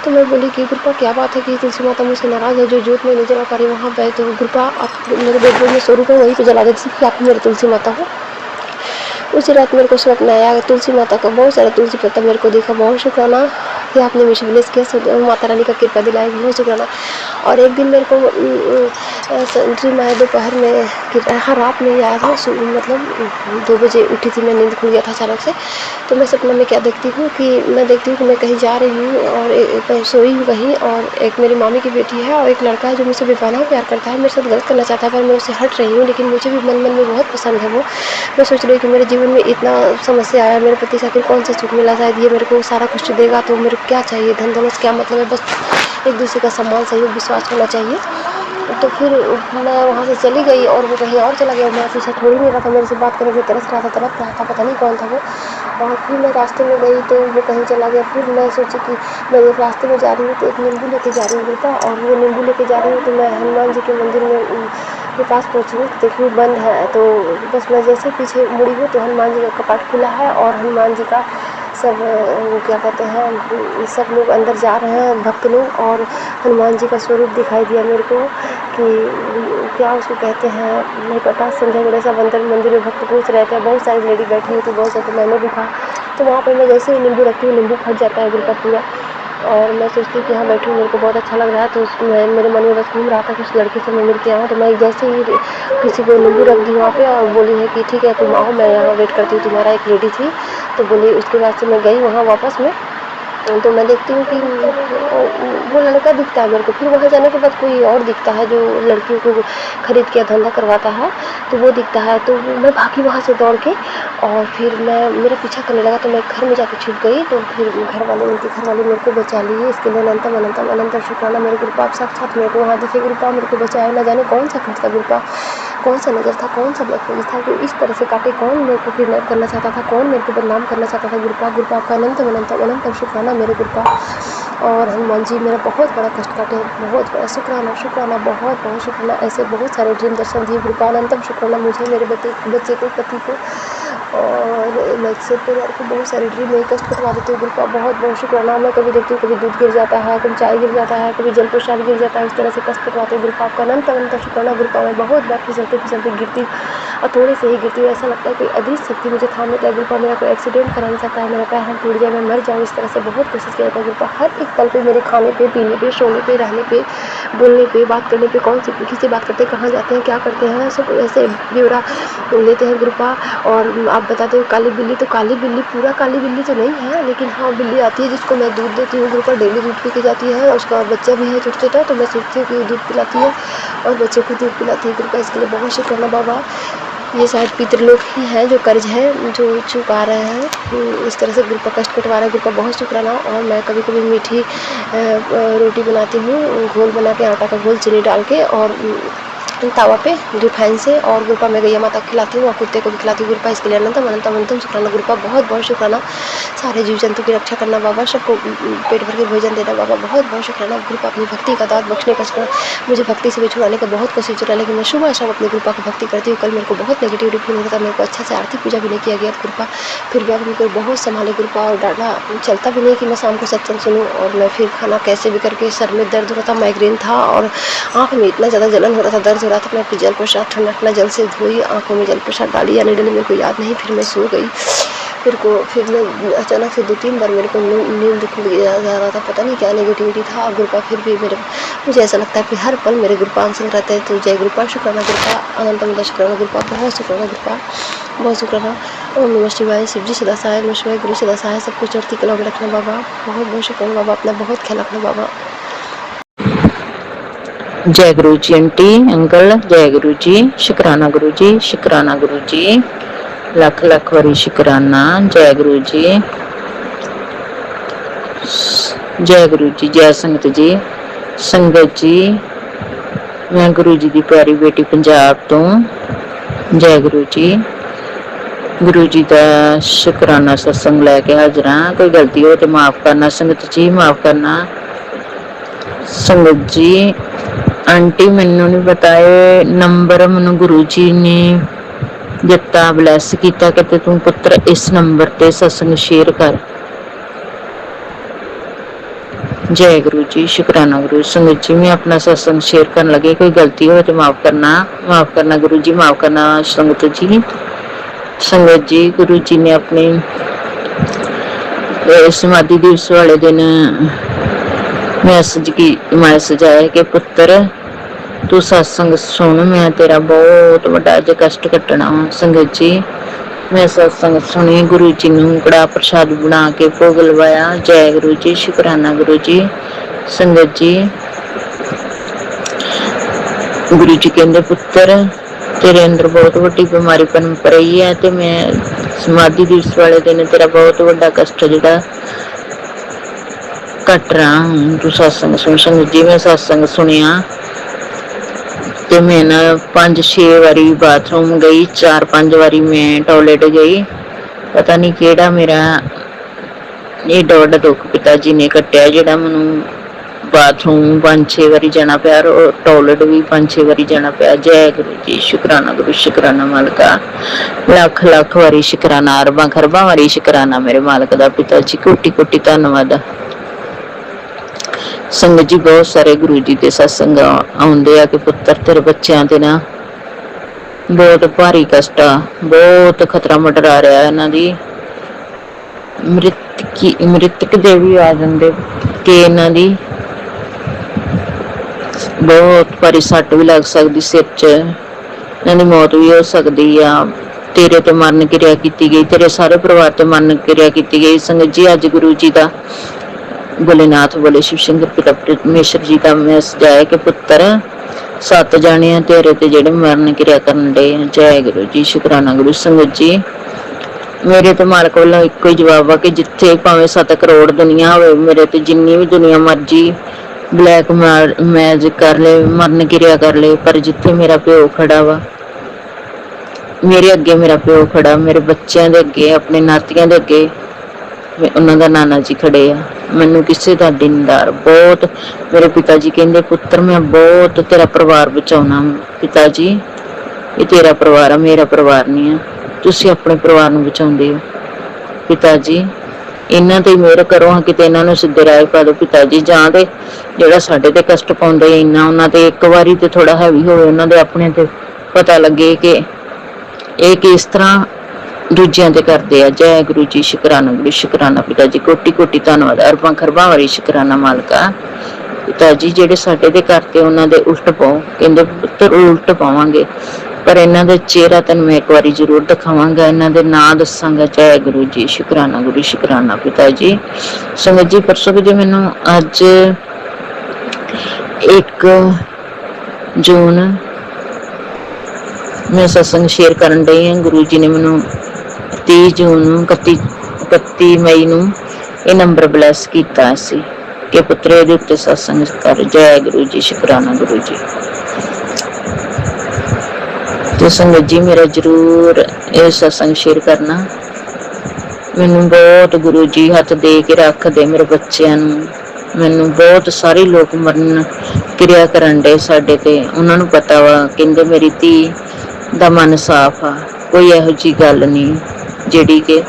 तो मैं बोली कि गुरुपा क्या बात है कि तुलसी माता मुझसे नाराज़ है, जो जोत में नहीं जला पा रही वहाँ पे, तो गुरुपा आप मेरे बेडरूम में स्वरूप है वहीं पे जला देती कि आप मेरी तुलसी माता हो। उसी रात मेरे को स्वप्न आया, तुलसी माता का बहुत सारा तुलसी पत्ता मेरे को देखा। बहुत शुक्राना कि आपने मुझे ब्लेस किया, माता रानी का कृपा दिलाई, बहुत शुक्राना। और एक दिन मेरे को ड्रीम आया दोपहर में कि हाँ रात में ही आया था, मतलब 2 बजे उठी थी मैं, नींद खुल गया था अचानक से। तो मैं सपना में क्या देखती हूँ कि मैं देखती हूँ कि मैं कहीं जा रही हूँ और सोई हूँ कहीं, और एक मेरी मामी की बेटी है और एक लड़का है जो मुझसे बेपनाह प्यार करता है, मेरे साथ गलत करना चाहता है, पर मैं उससे हट रही हूँ, लेकिन मुझे भी मन मन में बहुत पसंद है वो। मैं सोच रही हूँ कि मेरे जीवन में इतना समस्या आया, मेरे पति से आखिर कौन सा सुख मिला, शायद ये मेरे को सारा कुछ देगा, तो मेरे को क्या चाहिए, धन दौलत से क्या मतलब है, बस एक दूसरे का सम्मान सहयोग विश्वास होना चाहिए। तो फिर मैं वहाँ से चली गई और वो कहीं और चला गया, मेरा पीछा छोड़ ही नहीं रहा था, मेरे से बात करने के लिए तरस रहा था, पता नहीं कौन था वो। और फिर मैं रास्ते में गई तो वो कहीं चला गया। फिर मैं सोची कि मैं एक रास्ते में जा रही हूँ तो एक नींबू लेके जा रही हूँ बेटा, और वो नींबू लेके जा रही हूँ तो मैं हनुमान जी के मंदिर में के पास पहुँची हूँ, देखी हूँ बंद है। तो बस मैं जैसे पीछे मुड़ी हूँ तो हनुमान जी का कपाट खुला है और हनुमान जी का सब क्या कहते हैं, सब लोग अंदर जा रहे हैं भक्त लोग, और हनुमान जी का स्वरूप दिखाई दिया मेरे को कि क्या उसको कहते हैं नहीं पता, संजय गणेश अंदर मंदिर में भक्त पूछ रहे थे, बहुत सारी लेडी बैठी हुई थी, बहुत सारे, तो मैंने दिखा। तो वहाँ पर मैं जैसे ही नींबू रखती हूँ नींबू फट जाता है गुरु का पूरा, और मैं सोचती हूँ कि हाँ बैठी हूँ, मेरे को बहुत अच्छा लग रहा है। तो मेरे मन में बस घूम रहा था कि उस लड़की से मैं मिल के आऊँ, तो मैं जैसे ही किसी को नींबू रख दी वहाँ पे और बोली है कि ठीक है तुम आओ, मैं यहाँ वेट करती हूँ तुम्हारा, एक लेडी थी। तो बोली, उसके बाद से मैं गई वहाँ वापस में, तो मैं देखती हूँ कि वो लड़का दिखता है मेरे को। फिर वहाँ जाने के बाद कोई और दिखता है जो लड़कियों को खरीद के धंधा करवाता है, तो वो दिखता है। तो मैं भागी वहाँ से दौड़ के, और फिर मैं मेरा पीछा करने लगा, तो मैं घर में जाकर छुप गई। तो फिर उनके घर वाले मेरे को बचा लिए। इसके लिए अनंतम अनंतम अनंतम शुक्राना मेरे गुरुपा, आप साक्षात मेरे को वहाँ दिखे गुरुपा, मेरे को बचाया। न जाने कौन सा खर्च था गुरुपा, कौन सा नज़र था, कौन सा ब्लैकमेल था, तो इस तरह से काटे, कौन मेरे को किडनैप करना चाहता था, कौन मेरे को बदनाम करना चाहता था गुरुपा। गुरुपा आपका अनंतम अनंतम अनंतम शुक्राना मेरे गुरुपा। और हनुमान जी मेरा बहुत बड़ा कष्ट काटे, बहुत बड़ा शुक्राना शुक्राना, बहुत बहुत शुक्राना। ऐसे बहुत सारे ड्रीम दर्शन दिए गुरुपा, अनंतम शुक्राना मुझे, मेरे बच्चे को, पति को, और मैं से परिवार को बहुत सारे ड्रीम में कष्ट कटवा देती हूँ गुरुपा, बहुत बहुत शुक्राना। मैं कभी देखती हूँ कभी दूध गिर जाता है, कभी चाय गिर जाता है, कभी जल प्रसाद गिर जाता है, इस तरह से कष्ट कटवाते हैं गुरुपा, आपका अनंत अनंत शुक्राना गुरुपा। मैं बहुत बार फिसलते गिरती और थोड़े से ही गिरती हूँ, ऐसा लगता है कोई अदृश्य शक्ति मुझे थाम लेता है गुरुपा, मेरा कोई एक्सीडेंट कराना चाहता है, मेरा पैर हाथ टूट जाए, मैं मर जाऊँ, इस तरह से बहुत कोशिश किया था गुरुपा। हर एक पल पे मेरे खाने पे, पीने पे, सोने पे, रहने पे, बोलने पे, बात करने पे, कौन सी किसी बात करते हैं, कहाँ जाते हैं, क्या करते हैं, सब ऐसे ब्यौरा लेते हैं गुरुपा। और आप बताते हो काली बिल्ली, तो काली बिल्ली पूरा काली बिल्ली तो नहीं है, लेकिन हाँ बिल्ली आती है जिसको मैं दूध देती हूँ गुरुपा, डेली दूध पी के जाती है, उसका बच्चा भी है छोटा छोटा, तो मैं सोचती हूँ कि दूध पिलाती है और बच्चे को दूध पिलाती है गुरुपा, इसके लिए बहुत शुक्राना बाबा। ये शायद पितृलोक ही हैं जो कर्ज है जो चुका रहे हैं, इस तरह से गुरुपा कष्ट कटवा रहे हैं गुरुपा, बहुत शुक्राना। और मैं कभी कभी मीठी रोटी बनाती हूँ, घोल बना के, आटा का घोल चीनी डाल के, और तावा पे रिफाइन से, और गुरुपा मैं गैया माता को खिलाती हूँ और कुत्ते को भी खिलाती हूँ गुरुपा, इसके लिए अनंतम अनंतम अनंतम शुक्राना गुरुपा, बहुत बहुत शुक्राना। सारे जीव जंतु की रक्षा करना बाबा, सबको पेट भर के भोजन देना बाबा, बहुत बहुत शुक्राना गुरुपा, अपनी भक्ति का दाद बख्शने का शुक्राना। मुझे भक्ति से भी छुड़ाने का बहुत कोशिश चला, लेकिन मैं सुबह शाम अपनी गुरुपा की भक्ति करती हूँ। कल मेरे को बहुत नेगेटिविटी फील होता था, मेरे को अच्छा से आरती पूजा भी नहीं किया गया गुरुपा, फिर भी आप मेरे बहुत संभाले गुरुपा, और डाला चलता भी नहीं कि मैं शाम को सत्संग सुनूँ। और मैं फिर खाना कैसे भी करके, सर में दर्द हो रहा था, माइग्रेन था, और आँख में इतना ज़्यादा जलन हो रहा था, दर्द हो रहा था, मैं फिर जल प्रसाद ठंडा जल से धोई, आँखों में जल प्रसाद डाली या नहीं डाली मेरे को याद नहीं, फिर मैं सो गई। फिर मैं अचानक से 2-3 बार मेरे को नींद खुल जा रहा था, पता नहीं क्या नेगेटिविटी था गुरुपा, फिर भी मुझे ऐसा लगता है कि हर पल मेरे गुरुपा आंसर रहते हैं। तो जय गुरुपा, शुक्राना गुरुपा, अनंतम शुक्राना गुरुपा, बहुत शुक्राना गुरुपा, बहुत शुक्राना। ओम नमः शिवाय, शिव जी सदा सहाय, नमः शिवाय, गुरु सदा सहाय, सब कुछ चढ़ती कला में रखना बाबा, बहुत बहुत शुक्राना बाबा, अपना बहुत ख्याल रखना बाबा। जय गुरु जी आंटी अंकल, जय गुरु जी, शुक्राना गुरु जी, शुक्राना गुरु जी, लख लख वारी शुक्राना, जय गुरु जी, जय गुरु जी, जय संगत जी। संगत जी, मैं गुरु जी की प्यारी बेटी पंजाब तो, जय गुरु जी। गुरु जी का शुकराना सत्संग लैके हाजिर हाँ। कोई गलती हो तो माफ करना संगत जी, माफ करना संगत जी। आंटी मैनू नहीं बताए नंबर, मैनू गुरु जी ने दिता, ब्लैस किया कि तू पुत्र इस नंबर ते सत्संग शेयर कर। जय गुरु जी, शुकराना गुरु। संगत जी मैं अपना सत्संग शेयर करने लगे, कोई गलती हो तो माफ करना गुरु जी, माफ करना संगत जी। संगत जी गुरु जी ने अपने समाधि दिवस वाले दिन मैसेज आया कि पुत्र तू सत्संग सुन, मैं तेरा बहुत बड़ा अज कष्ट कटना। संगत जी मैं सत्संग सुनी, गुरु जी ने कड़ा प्रसाद बना के भोग लवाया। जय गुरु जी, शुकराना गुरु जी। संगत जी गुरु जी कहते पुत्र तेरे अंदर बहुत बड़ी बीमारी पनप रही है, तो मैं समाधि दिवस वाले दिन तेरा बहुत बड़ा कष्ट जिहड़ा कट रहा हूँ, तू सत्संग सुन। संगत जी मैं सत्संग सुनिया ते मैं ना 5-6 बारी बाथरूम गई, 4-5 बारी मैं टॉयलेट गई। पता नहीं केड़ा मेरा एडा वड्डा दुख पिता जी ने कट्टिया जेड़ा मैनू बाथरूम 5-6 बारी जाना पिया और टॉयलेट भी 5-6 बारी जाना पिया। जय गुरु जी, शुकराना गुरु, शुकराना मालका, लख लख वारी शुकराना, अरबा खरबा वारी शुकराना मेरे मालक दा। पिता जी कोटि कोटि धन्नवाद। संगत जी बहुत सारे गुरु जी के सत्संग आउंदे आ कि पुत्र तेरे बच्चों ते ना बहुत भारी कष्ट आ, बहुत खतरा मंडरा रहा है इन्हां दी। मृतक दे भी आ जांदे कि इन्हां दी बहुत भारी सट भी लग सकती, सिर च इन्हां दी मौत भी हो सकती आ। तेरे ते मरण क्रिया की गई, तेरे सारे परिवार ते मरण क्रिया की गई। संगत जी अज गुरु जी का भोलेनाथ बोले शिव शंकर पिता परमेश्वर जी का मैसेज आया कि पुत्र 7 जाने तेरे ते जेड़े मरण क्रिया करन दे। जय गुरु जी, शुकराना गुरु। संगत जी मेरे तो मालक वालों एक ही जवाब आ कि जिथे भावें 7 करोड़ दुनिया हो, मेरे ते जिन्नी भी दुनिया मर्जी ब्लैक मैज कर ले, मरण क्रिया कर ले, पर जिथे मेरा प्यो खड़ा वा, मेरे अगे मेरा प्यो खड़ा, मेरे बच्चों के अगे, अपने नातियां के अगे उन्हों का नाना जी खड़े आ। मैनू किसी का दिनदार बहुत मेरे पिता जी कहते पुत्र मैं बहुत तेरा परिवार बचाना। पिता जी ये तेरा परिवार है, मेरा परिवार नहीं है, तुसी अपने परिवार नूं बचाउंदे हो। पिता जी इन्हां ते मेहर करो, हाँ किते इन्हां नूं सिद्धे राह पा दो। पिता जी जां ते जिहड़ा साडे ते कष्ट पाउंदे इन्ना उन्हां ते एक बारी ते थोड़ा हैवी होवे, उन्हां दे अपने ते पता लगे कि ये किस तरह दूजियां ते करते आ। जय गुरु जी, शुकराना गुरु, शुकराना पिता जी, कोटि कोटि धन्नवाद, अरबां खरबां वारी शुकराना मालका। पिता जी जेडे साडे ते करते उन्हां दे उल्ट पाओ, कहंदे पुत्तर उल्ट पावांगे, पर इन्हां दे चेहरा तैनूं मैं एक बारी जरूर दिखावांगा, इन्हां दे नां दसांगा। जय गुरु जी, शुकराना गुरु, शुकराना पिता जी। संगत जी परसों भी मैनूं अज 1 जून मैं सत्संग शेयर करन डई हां। गुरु जी ने मैनूं 30 जून 31 मई नूं ये नंबर ब्लैस कीता सी कि पुत्र इहदे उत्ते सत्संग कर। जय गुरु जी, शुकराना गुरु जी। तो संगत जी मेरा जरूर ये सत्संग शेयर करना। मैनू बहुत गुरु जी हथ दे के रख दे मेरे बच्चों नूं, मैनू बहुत सारे लोग मरण क्रिया करन डे साडे ते, उन्हां नूं पता वा, कहंदे मेरी धी दा मन साफ आ, कोई इहो जी गल नहीं जिहड़ी कि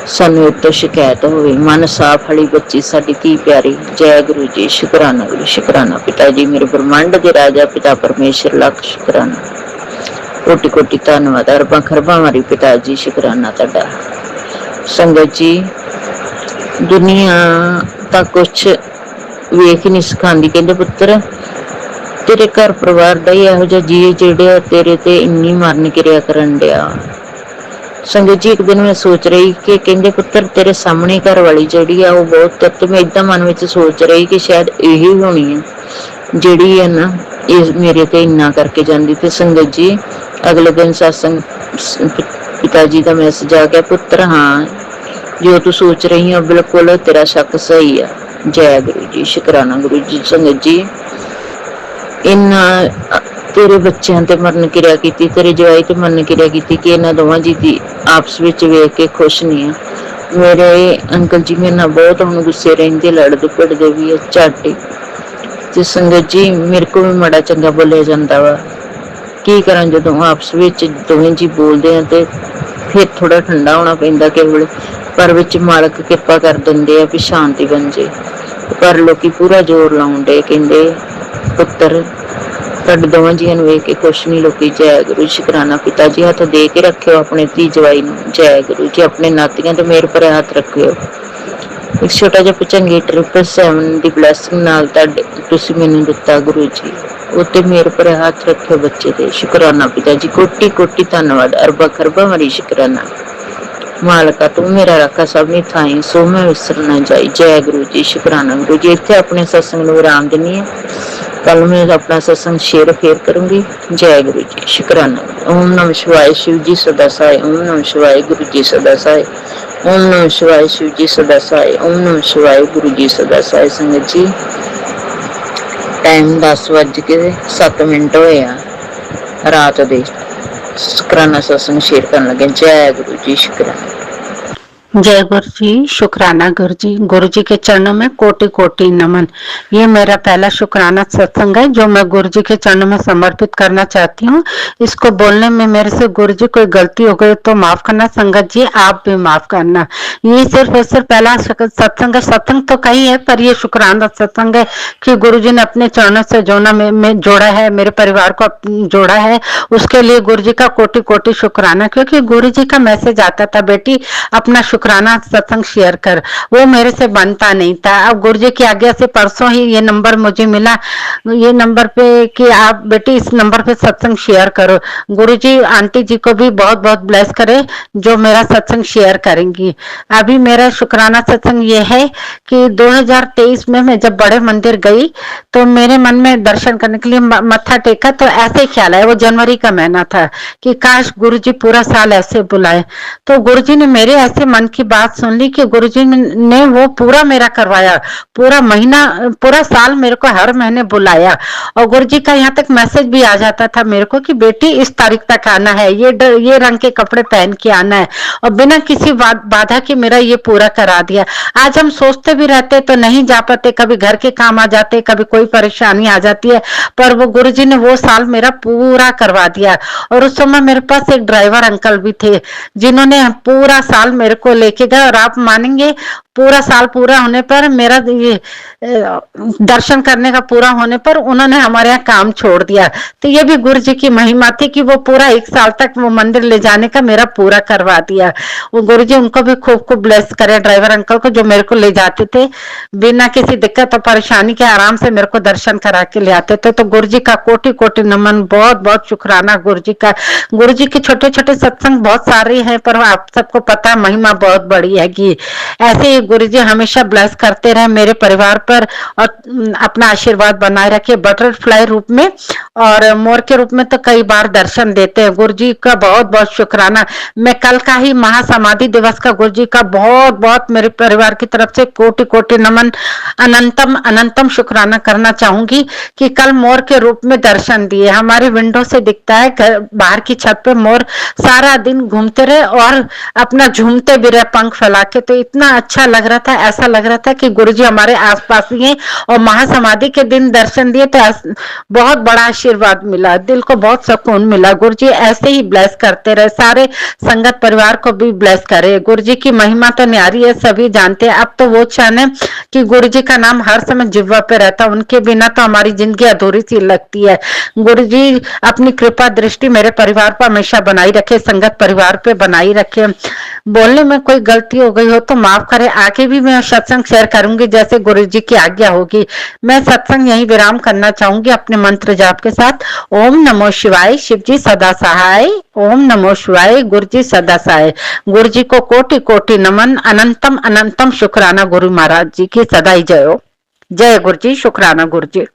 सानू इस तो शिकायत होवे। मन साफ वाली बच्ची साडी धी प्यारी। जय गुरु जी, शुकराना गुरु, शुकराना पिता जी, मेरे ब्रह्मंड के राजा पिता परमेश्वर लख शुकराना, कोटि कोटि धन्नवाद, अरबां खरबां वारी पिता जी, शुकराना तुहाडा। संगत जी दुनिया तां कुछ वेख ही नहीं सिखांदी, कहंदे पुत्र तेरे घर परिवार दा ही इहो जिहा जी जेड़े तेरे ते इन्नी मरण क्रिया करन डिया। संगत जी एक दिन मैं सोच रही कि कहंदे पुत्र तेरे सामने घर वाली जिहड़ी आ वो बहुत, ते मैं इदां मन विच सोच रही कि शायद यही होनी है जिहड़ी है ना इस मेरे ते इन्ना करके जांदी। ते संगत जी अगले दिन सत्संग पिता जी का मैसेज आ गया, पुत्र हाँ जो तू सोच रही है बिल्कुल तेरा शक सही है। जय गुरु जी, शुकराना गुरु जी। संगत जी इन्ना तेरे बच्चों ते मरण क्रिया की, तेरे जवाई ते मरण क्रिया की कि इन्हां दोवां जी दी आपस विच वेख के खुश नहीं है। मेरे अंकल जी मेरे नाल बहुत हुण गुस्से रहिंदे, लड़दे भिड़दे भी है झट ही। ते संगत जी मेरे को भी माड़ा चंगा बोलिया जांदा वा, की करां जदों आपस विच दोवें जी बोलदे हैं ते फिर थोड़ा ठंडा होना पैंदा किसे वेले, पर विच मालक किरपा कर दिंदे आ भी शांति बन जे। पर लोकी पूरा जोर लाउण डे, कहंदे पुत्तर तुहाडे दोवां जीआं नूं वेख के खुश नहीं लोकी, जय गुरु शुकराना। पिता जी हथ दे के रखियो अपने धी जवाई नूं, जय गुरु जी। अपने नातियां ते मेहर भरे हथ रखियो। एक छोटा जिहा भुजंगी 777 दी ब्लैसिंग नाल तुसीं मैनूं दित्ता गुरु जी, उत्ते मेहर भरे हथ रखियो बच्चे ते। शुकराना पिता जी, कोटि कोटि धन्नवाद, अरबा खरबा मरी शुकराना। मालका तू मेरा राखा सबनी थाई, सो मैं विसर ना जाई, जय गुरु जी। शुकराना गुरु जी। इत्थे अपने सत्संग नूं विराम दिंदी हां, कल मैं अपना सत्संग शेयर फेर करूंगी। जय गुरु जी। शुकराना। ओम नमः शिवाय, शिव जी सदा सहाय। ओम नमः शिवाय, गुरु जी सदा सहाय। ओम नमः शिवाय, शिव जी सदा सहाय। ओम नमः शिवाय, गुरु जी सदा सहाय। संगत जी टाइम 10:07 होए आ रात दे। शुकराना सत्संग शेयर करन लगे। जय गुरु जी। शुकराना। जय गुरु जी। शुक्राना गुरु जी के चरणों में कोटि कोटि नमन। ये मेरा पहला शुक्राना सत्संग है जो मैं गुरु जी के चरणों में समर्पित करना चाहती हूँ। इसको बोलने में मेरे से गुरु जी कोई गलती हो गई तो माफ करना, संगत जी आप भी माफ करना। ये सिर्फ और सिर्फ पहला सत्संग है, सत्संग तो कई है पर ये शुक्राना सत्संग है कि गुरु जी ने अपने चरणों से जोड़ा है, मेरे परिवार को जोड़ा है, उसके लिए गुरु जी का कोटि कोटि शुक्राना। क्योंकि गुरु जी का मैसेज आता था, बेटी अपना शुक्राना सत्संग शेयर कर, वो मेरे से बनता नहीं था। अब गुरु जी की आज्ञा से परसों ही ये नंबर मुझे मिला, ये नंबर पे कि आप बेटी इस नंबर पे सत्संग शेयर करो। गुरु जी आंटी जी को भी बहुत बहुत ब्लेस करे जो मेरा सत्संग शेयर करेंगी। अभी मेरा शुक्राना सत्संग ये है कि 2023 में मैं जब बड़े मंदिर गई तो मेरे मन में दर्शन करने के लिए मत्था टेका तो ऐसे ही ख्याल आया, वो जनवरी का महीना था, कि काश गुरु जी पूरा साल ऐसे बुलाए। तो गुरु जी ने मेरे ऐसे मन की बात सुन ली कि गुरु जी ने वो पूरा मेरा करवाया, पूरा महीना पूरा साल मेरे को हर महीने बुलाया। और गुरु जी का यहाँ तक मैसेज भी आ जाता था मेरे को कि बेटी इस तारीख तक आना है, ये रंग के कपड़े पहन के आना है, और बिना किसी बाधा के मेरा ये पूरा करा दिया। आज हम सोचते भी रहते तो नहीं जा पाते, कभी घर के काम आ जाते, कभी कोई परेशानी आ जाती है, पर वो गुरु जी ने वो साल मेरा पूरा करवा दिया। और उस समय मेरे पास एक ड्राइवर अंकल भी थे जिन्होंने पूरा साल मेरे को लेके गए, और आप मानेंगे पूरा साल पूरा होने पर मेरा ये दर्शन करने का पूरा होने पर उन्होंने हमारे यहाँ काम छोड़ दिया। तो ये भी गुरु जी की महिमा थी कि वो पूरा 1 साल तक वो मंदिर ले जाने का मेरा पूरा करवा दिया। वो गुरु जी उनको भी खूब खूब ब्लेस करे, ड्राइवर अंकल को जो मेरे को ले जाते थे बिना किसी दिक्कत और परेशानी के, आराम से मेरे को दर्शन करा के ले आते थे। तो गुरु जी का कोटि कोटि नमन, बहुत बहुत शुक्राना गुरु जी का। गुरु जी के छोटे छोटे सत्संग बहुत सारे हैं पर आप सबको पता है महिमा बहुत बड़ी है। कि ऐसे ही गुरु जी हमेशा ब्लेस करते रहे मेरे परिवार पर और अपना आशीर्वाद बनाए रखे, बटरफ्लाई रूप में और मोर के रूप में तो कई बार दर्शन देते हैं। गुरु जी का बहुत बहुत शुक्राना। मैं कल का ही महासमाधि दिवस का गुरु जी का बहुत बहुत मेरे परिवार की तरफ से कोटि कोटि नमन, अनंतम अनंतम शुक्राना करना चाहूंगी कि कल मोर के रूप में दर्शन दिए। हमारे विंडो से दिखता है, बाहर की छत पे मोर सारा दिन घूमते रहे और अपना झूमते भी रहे पंख फैला के। तो इतना अच्छा लग रहा था, ऐसा लग रहा था कि गुरु जी हमारे आसपास ही हैं। और महासमाधि के दिन दर्शन दिए तो बहुत बड़ा आशीर्वाद मिला, दिल को बहुत सुकून मिला। गुरु जी ऐसे ही ब्लेस करते रहे, सारे संगत परिवार को भी ब्लेस करे। गुरु जी की महिमा तो न्यारी है, सभी जानते हैं। अब तो वो क्षण है कि गुरु जी का नाम हर समय जिह्वा पे रहता, उनके बिना तो हमारी जिंदगी अधूरी सी लगती है। गुरु जी अपनी कृपा दृष्टि मेरे परिवार पर हमेशा बनाई रखे, संगत परिवार पे बनाई रखे। बोलने में कोई गलती हो गई हो तो माफ करे। आगे भी मैं सत्संग शेयर करूंगी जैसे गुरु जी की आज्ञा होगी। मैं सत्संग यही विराम करना चाहूंगी अपने मंत्र जाप के साथ। ओम नमो शिवाय, शिव जी सदा सहाय। ओम नमो शिवाय, गुरु जी सदा सहाय। गुरु जी को कोटि कोटि नमन, अनंतम अनंतम शुक्राना। गुरु महाराज जी की सदा ही जय हो। जय गुरु जी। शुक्राना गुरु जी।